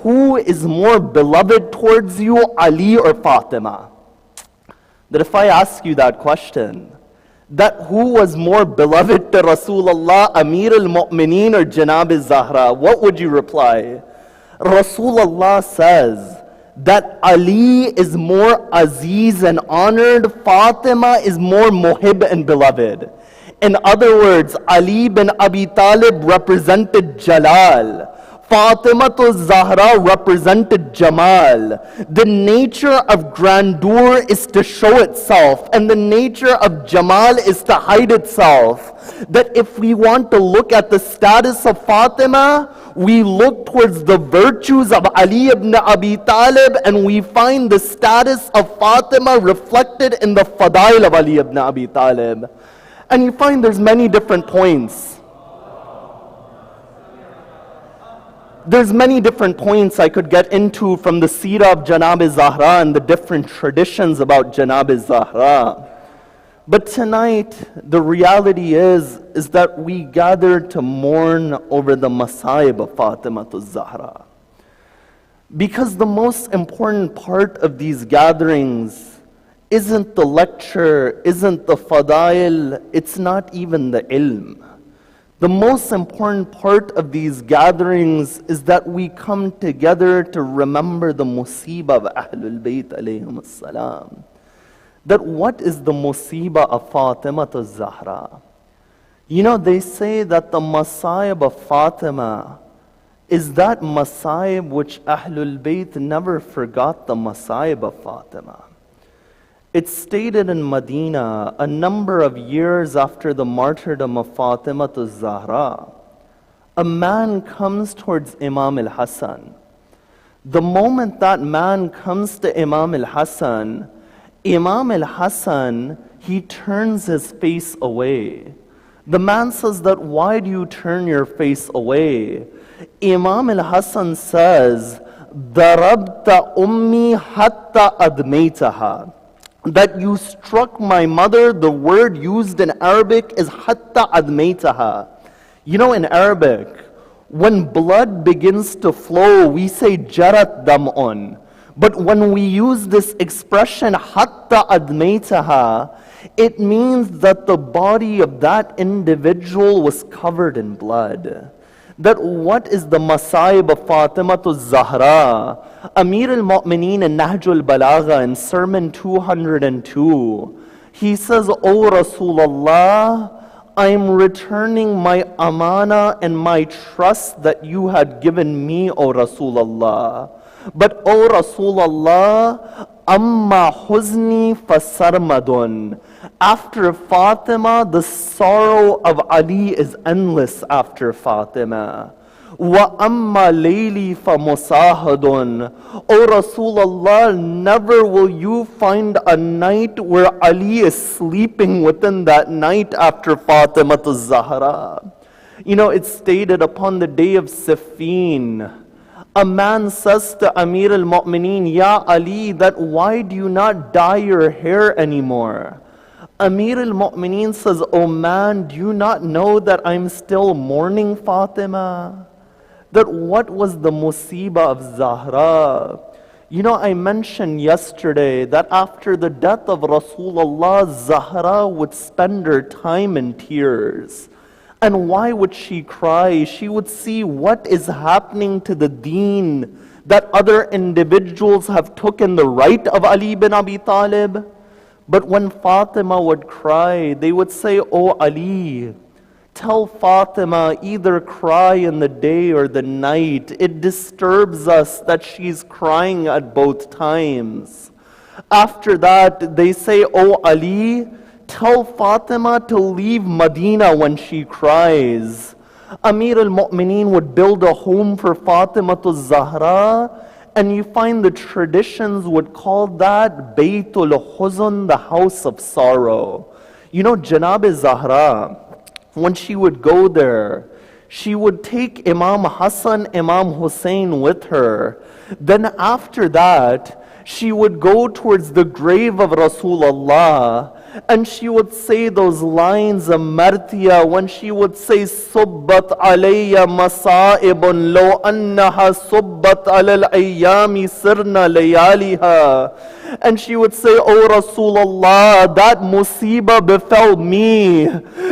who is more beloved towards you, Ali or Fatima? That if I ask you that question, that who was more beloved to Rasulullah, Amir al-Mu'mineen or Janab al-Zahra, what would you reply? Rasulullah says that Ali is more aziz and honored, Fatima is more muhib and beloved. In other words, Ali bin Abi Talib represented Jalal. Fatima to Zahra represented Jamal. The nature of grandeur is to show itself, and the nature of Jamal is to hide itself. That if we want to look at the status of Fatima, we look towards the virtues of Ali ibn Abi Talib, and we find the status of Fatima reflected in the fadail of Ali ibn Abi Talib. And you find there's many different points. There's many different points I could get into from the seerah of Janab al-Zahra and the different traditions about Janab al-Zahra. But tonight, the reality is that we gather to mourn over the masayib of Fatima al-Zahra. Because the most important part of these gatherings isn't the lecture, isn't the fadail, it's not even the ilm. The most important part of these gatherings is that we come together to remember the musibah of Ahlul Bayt alayhim as-salam. That what is the musibah of Fatima al-Zahra? You know, they say that the Masayib of Fatima is that Masayib which Ahlul Bayt never forgot the Masayib of Fatima. It's stated in Medina a number of years after the martyrdom of Fatima to Zahra. A man comes towards Imam al-Hassan. The moment that man comes to Imam al-Hassan, he turns his face away. The man says that, why do you turn your face away? Imam al-Hassan says, Darabta ummi hatta admaytaha. That you struck my mother. The word used in Arabic is hatta admaytaha. You know, in Arabic, when blood begins to flow, we say jarat dam'un. But when we use this expression hatta admaytaha, it means that the body of that individual was covered in blood. That what is the Masayib of Fatima to Zahra? Amir al-Mu'mineen in Nahjul Balagha in Sermon 202, he says, O Rasulullah, I am returning my amana and my trust that you had given me, O Rasulullah. But O Rasulullah, amma huzni fasarmadun. After Fatima, the sorrow of Ali is endless after Fatima. Wa amma layli fa musahadun. O Rasulullah, never will you find a night where Ali is sleeping within that night after Fatima to Zahra. You know, it's stated upon the day of Siffin, a man says to Amir al-Mu'mineen, Ya Ali, that why do you not dye your hair anymore? Amir al-Mu'mineen says, oh man, do you not know that I'm still mourning Fatima? That what was the musibah of Zahra? You know, I mentioned yesterday that after the death of Rasulullah, Zahra would spend her time in tears. And why would she cry? She would see what is happening to the deen, that other individuals have taken the right of Ali bin Abi Talib. But when Fatima would cry, they would say, oh Ali, tell Fatima, either cry in the day or the night. It disturbs us that she's crying at both times. After that, they say, oh Ali, tell Fatima to leave Medina when she cries. Amir al-Mu'mineen would build a home for Fatima to Zahra, and you find the traditions would call that Baytul Huzn, the house of sorrow. You know, Janab Zahra, when she would go there, she would take Imam Hassan, Imam Hussein with her. Then after that, she would go towards the grave of Rasulullah, and she would say those lines of Martiya when she would say, Subbat alayya masa'ibun law annaha subbat alal ayyami sirna layaliha. And she would say, oh Rasulullah, that musibah befell me.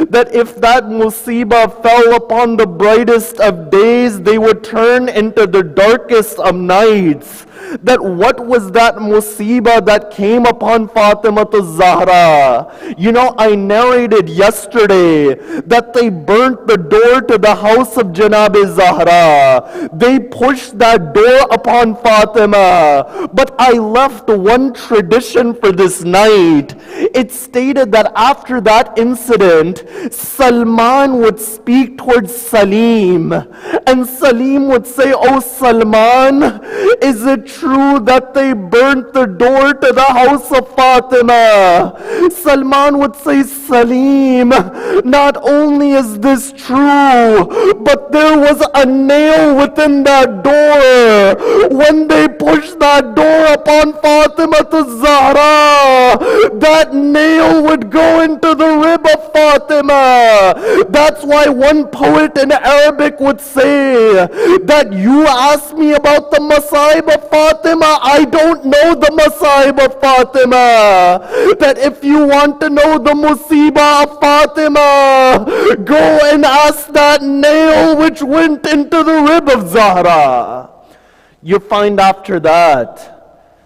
That if that musibah fell upon the brightest of days, they would turn into the darkest of nights. That what was that musibah that came upon Fatima to Zahra? You know, I narrated yesterday that they burnt the door to the house of Janab Zahra. They pushed that door upon Fatima. But I left one tradition for this night. It stated that after that incident, Salman would speak towards Salim. And Salim would say, oh Salman, is it true that they burnt the door to the house of Fatima? Salman would say, Salim, not only is this true, but there was a nail within that door. When they pushed that door upon Fatima to Zahra, that nail would go into the rib of Fatima. That's why one poet in Arabic would say that you asked me about the Masayib of Fatima, I don't know the Masayib of Fatima. That if you want to know the musibah of Fatima, go and ask that nail which went into the rib of Zahra. You find after that,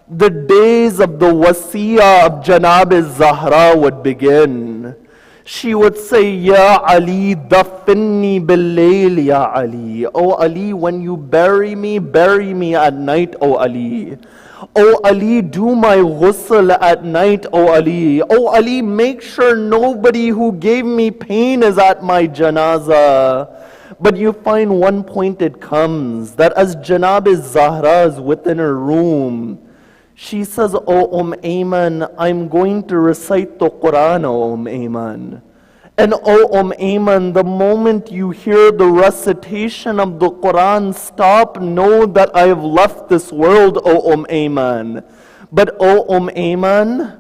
the days of the wasiyah of Janab Zahra would begin. she would say, Ya Ali, dafinni bil-layl, Ya Ali. Oh Ali, when you bury me at night, oh Ali. Oh Ali, do my ghusl at night, oh Ali. Oh Ali, make sure nobody who gave me pain is at my janazah. But you find one point it comes, that as Zahra is within her room, she says, Oh Ayman, I'm going to recite the Quran, oh Ayman. And oh Ayman, the moment you hear the recitation of the Quran stop, know that I have left this world, oh Ayman. But oh Ayman,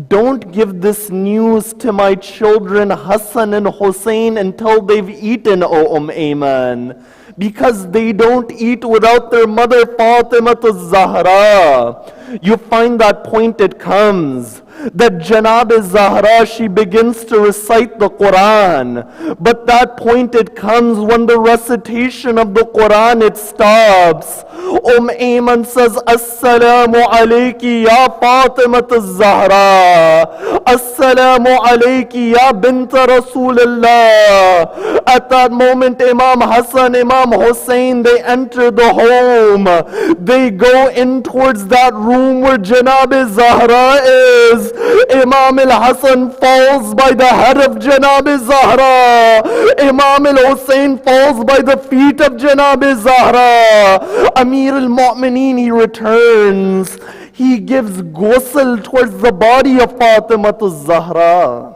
don't give this news to my children Hassan and Hussein until they've eaten, oh Ayman. Because they don't eat without their mother Fatima Zahra. You find that point it comes, that Zahra, she begins to recite the Quran. But that point it comes when the recitation of the Quran, it stops. Ayman says, Assalamu alayki ya Fatima Zahra. Assalamu alayki ya bint Rasulullah. At that moment, Imam Hassan, Imam Hussein, they enter the home. They go in towards that room where Zahra is. Imam al-Hassan falls by the head of Zahra. Imam al-Hussein falls by the feet of Zahra. Amir al-Mu'mineen, he returns. He gives ghusl towards the body of Fatima Zahra.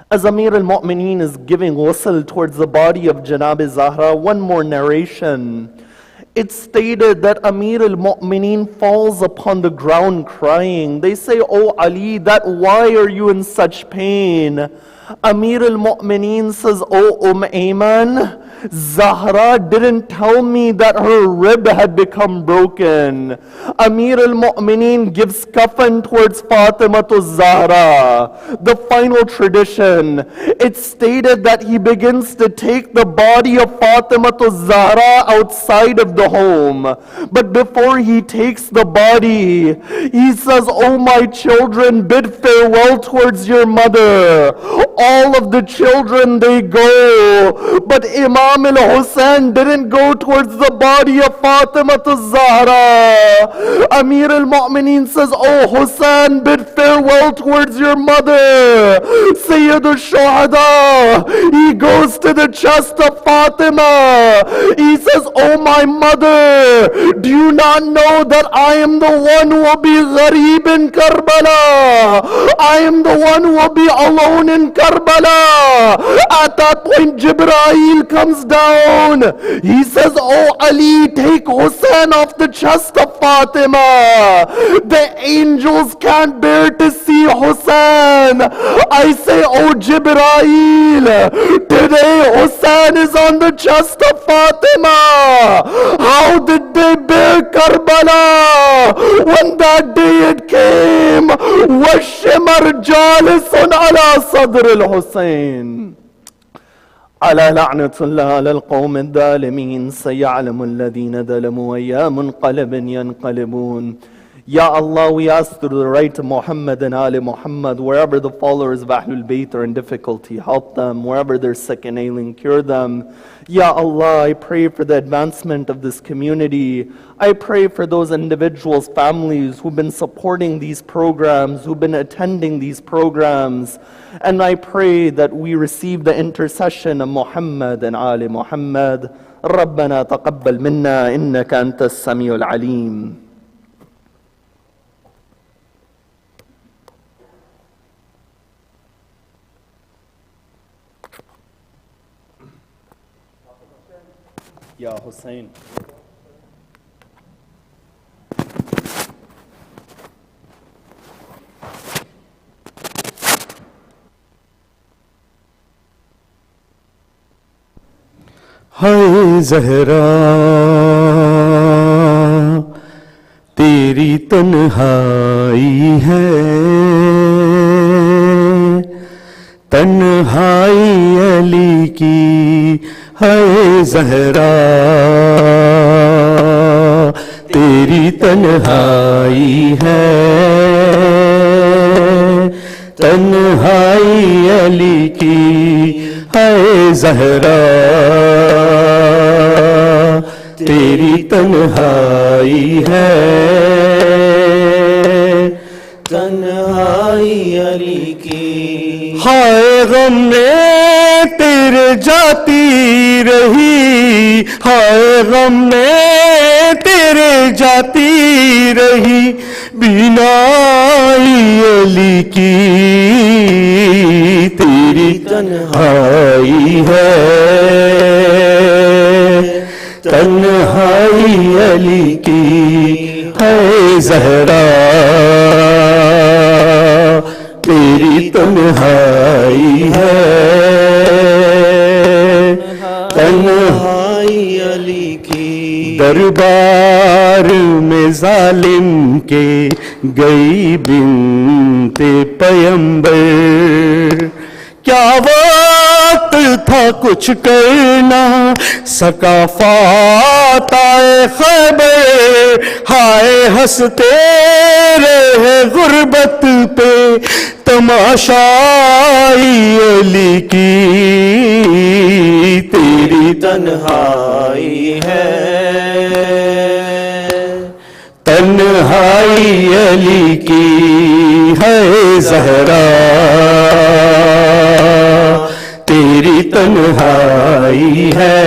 As Amir al-Mu'mineen is giving ghusl towards the body of Zahra, one more narration. It's stated that Amir al-Mu'mineen falls upon the ground crying. They say, Oh Ali, that why are you in such pain? Amir al-Mu'mineen says, Oh Ayman, Zahra didn't tell me that her rib had become broken. Amir al-Mu'mineen gives kafan towards Fatima Zahra. The final tradition, it's stated that he begins to take the body of Fatima Zahra outside of the home. But before he takes the body, he says, Oh my children, bid farewell towards your mother. All of the children, they go. But Imam al-Hussein didn't go towards the body of Fatima Zahra. Amir al-Mu'mineen says, Oh Hussein, bid farewell towards your mother. Sayyid al-Shuhada, he goes to the chest of Fatima. He says, Oh my mother, do you not know that I am the one who will be gharib in Karbala? I am the one who will be alone in Karbala. At that point, Jibreel comes down. He says, Oh Ali, take Hussein off the chest of Fatima. The angels can't bear to see Hussein. I say, Oh Jibreel, today Hussein is on the chest of Fatima. How did they bear Karbala? When that day it came, وَالشِّمَرْ جَالِسٌ عَلَى صَدْرِ الْحُسَيْنِ. على لعنة الله على القوم الظالمين سيعلم الذين ظلموا أيّ منقلب ينقلبون. Ya Allah, we ask through the right of Muhammad and Ali Muhammad, wherever the followers of Ahlul Bayt are in difficulty, help them. Wherever they're sick and ailing, cure them. Ya Allah, I pray for the advancement of this community. I pray for those individuals, families who've been supporting these programs, who've been attending these programs. And I pray that we receive the intercession of Muhammad and Ali Muhammad. ربنا تقبل منا إنك أنت السميع العليم. Ya Hussein. हाय ज़हरा तेरी तन्हाई है, तन्हाई अली की हाय ज़हरा तेरी तन्हाई है, तन्हाई अली की है ज़हरा, तेरी तन्हाई है, तन्हाई अली की। हाय गम में तेरे जाती रही, हाय गम में तेरे जाती रही, बिनाई अली की तेरी तन्हाई है, तन्हाई अली की है ज़हरा, तेरी तन्हाई है, तन्हाई अली की। दरबार में जालिम के गई बिनते पैगंबर, क्या वक्त था कुछ करना सका फाताए खैबर, हाय हंसते रहे गुर्बत पे तमाशाई अली की तेरी तन्हाई है, तन्हाई अली की है ज़हरा, तेरी तन्हाई है,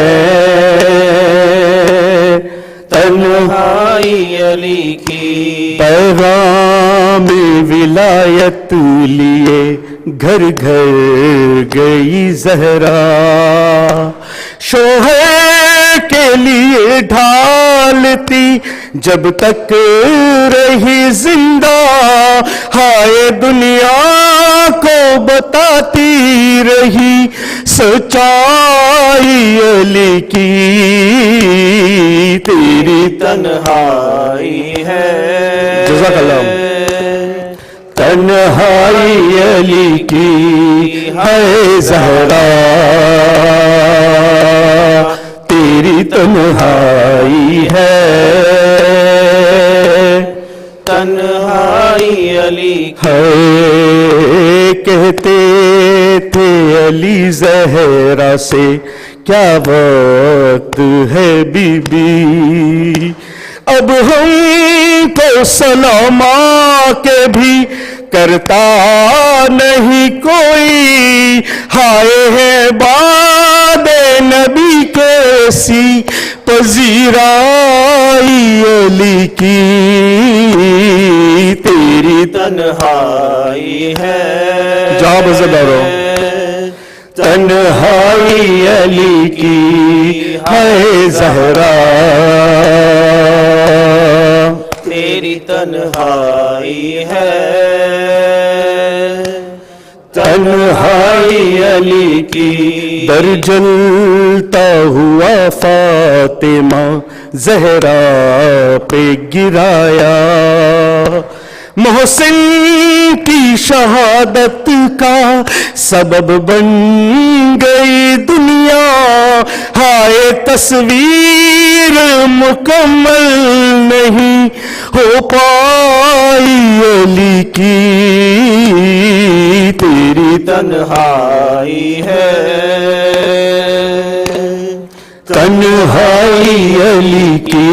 तन्हाई अली की। पैगाम विलायत लिए घर घर गई ज़हरा, शोहर के लिए ढालती जब तक रही जिंदा, हाय दुनिया को बताती रही सच्चाई अली की तेरी तन्हाई है, जज़ाकल्लाह। तन्हाई अली की है ज़हरा, तेरी तन्हाई है, तन्हाई अली है। कहते थे अली ज़हरा से क्या वक्त है बीबी, अब हम तो सलामा के भी करता नहीं कोई, हाय है बाद नबी कैसी पजीराई अली की तेरी तन्हाई है, जा बज़दारो। तन्हाई अली की है ज़हरा, तेरी तन्हाई है, तन्हाई अली की। दर जलता हुआ फातिमा ज़हरा पे गिराया, मोहसिन की शहादत का सबब बन गई दुनिया, हाय तस्वीर मुकम्मल नहीं हो पाई अली की तेरी तन्हाई है, तन्हाई अली की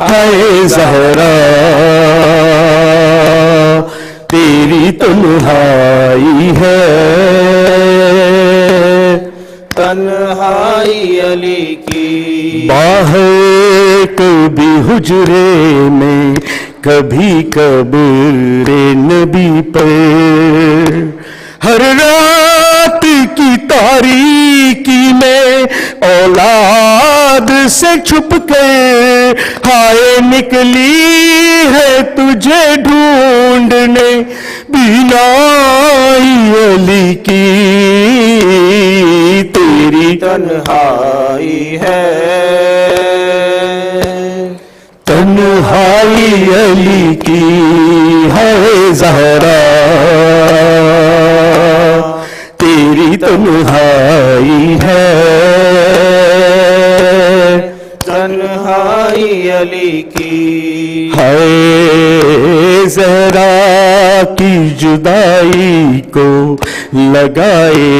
है ज़हरा, तेरी तन्हाई है, तन्हाई अली की। बाहर कभी हुजरे में कभी कब्र नबी पर, हर रात की तारीकी में औलाद से छुप कर, हाय निकली है तुझे ढूंढने बिनाई अली की तेरी तन्हाई है, तन्हाई अली की है ज़हरा, तेरी तन्हाई है, तन्हाई अली की। है ज़हरा की जुदाई को लगाए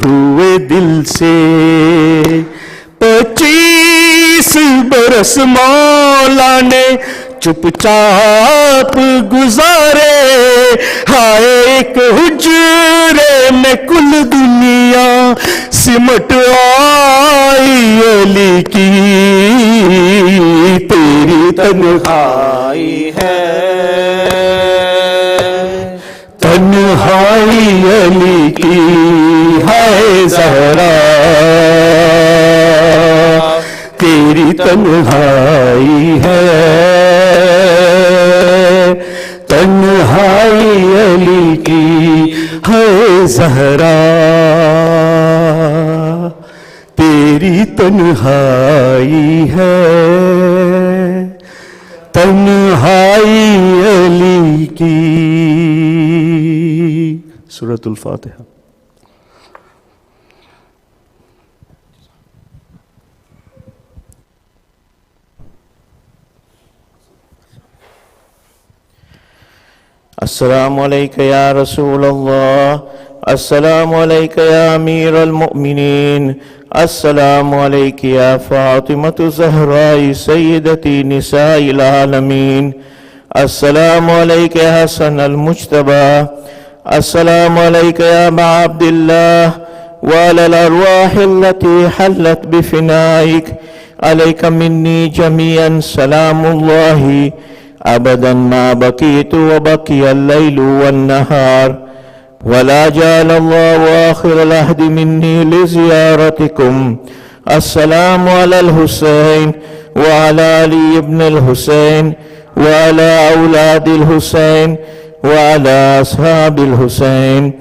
हुए दिल से 25 बरस मौला ने चुपचाप गुजारे, हाय एक हुजरे में कुल दुनिया सिमट आई अली की तेरी तन्हाई है तन्हाई अली की है ज़हरा तेरी तन्हाई है तन्हाई अली की है ज़हरा तेरी तन्हाई है तन्हाई अली की। सूरतुल फातिहा। अस्सलामु अलैका या रसूल अल्लाह, अस्सलामु अलैका या अमीर अल-मुअमिनीन, अस्सलामु अलैका या फातिमतु ज़हरा सय्यदती निसाइल आलमीन, अस्सलामु अलैका या हसन अल-मुज्तबा, अस्सलामु अलैका या अबा अब्दिल्लाह व अलल अरवाह अल्लती हल्लत बिफिनाइक, अलैका मिन्नी जमीअन सलामुल्लाहि अबदन मा बकीतु व बकियल लैलु वन नहार, वला जअलल्लाहु आखिरल अहदि मिन्नी लिज़ियारतिकुम। अस्सलामु अलल हुसैन व अला अली इब्नुल हुसैन व अला औलादिल हुसैन व अला अस्हाबिल हुसैन।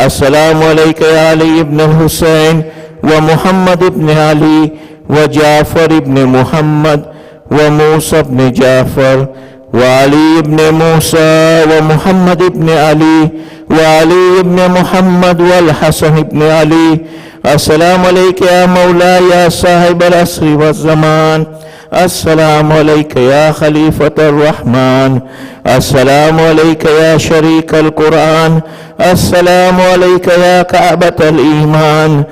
अस्सलामु अलैका या अली इब्नुल हुसैन व मुहम्मद इब्न अली व जाफर इब्न मुहम्मद व मूसा इब्न जाफर व अली इब्न मूसा व मुहम्मद इब्न अली व अली इब्न मुहम्मद वल हसन इब्न अली। अस्सलामु अलैका या मौला या साहिबल अस्री वज़्ज़मान, अस्सलामु अलैका या खलीफतर रहमान, अस्सलामु अलैका या शरीकल कुरान, अस्सलामु अलैका या काबतल ईमान,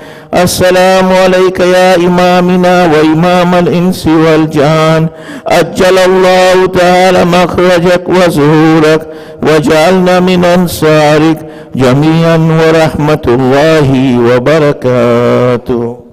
अस्सलामु अलैका या इमामिना व इमामल इंसी वल जान, अज्जलल्लाहु तआला मखरजक व ज़ुहूरक व जअलना मिन अंसारिक जमीअन व रहमतुल्लाहि व बरकातुहू।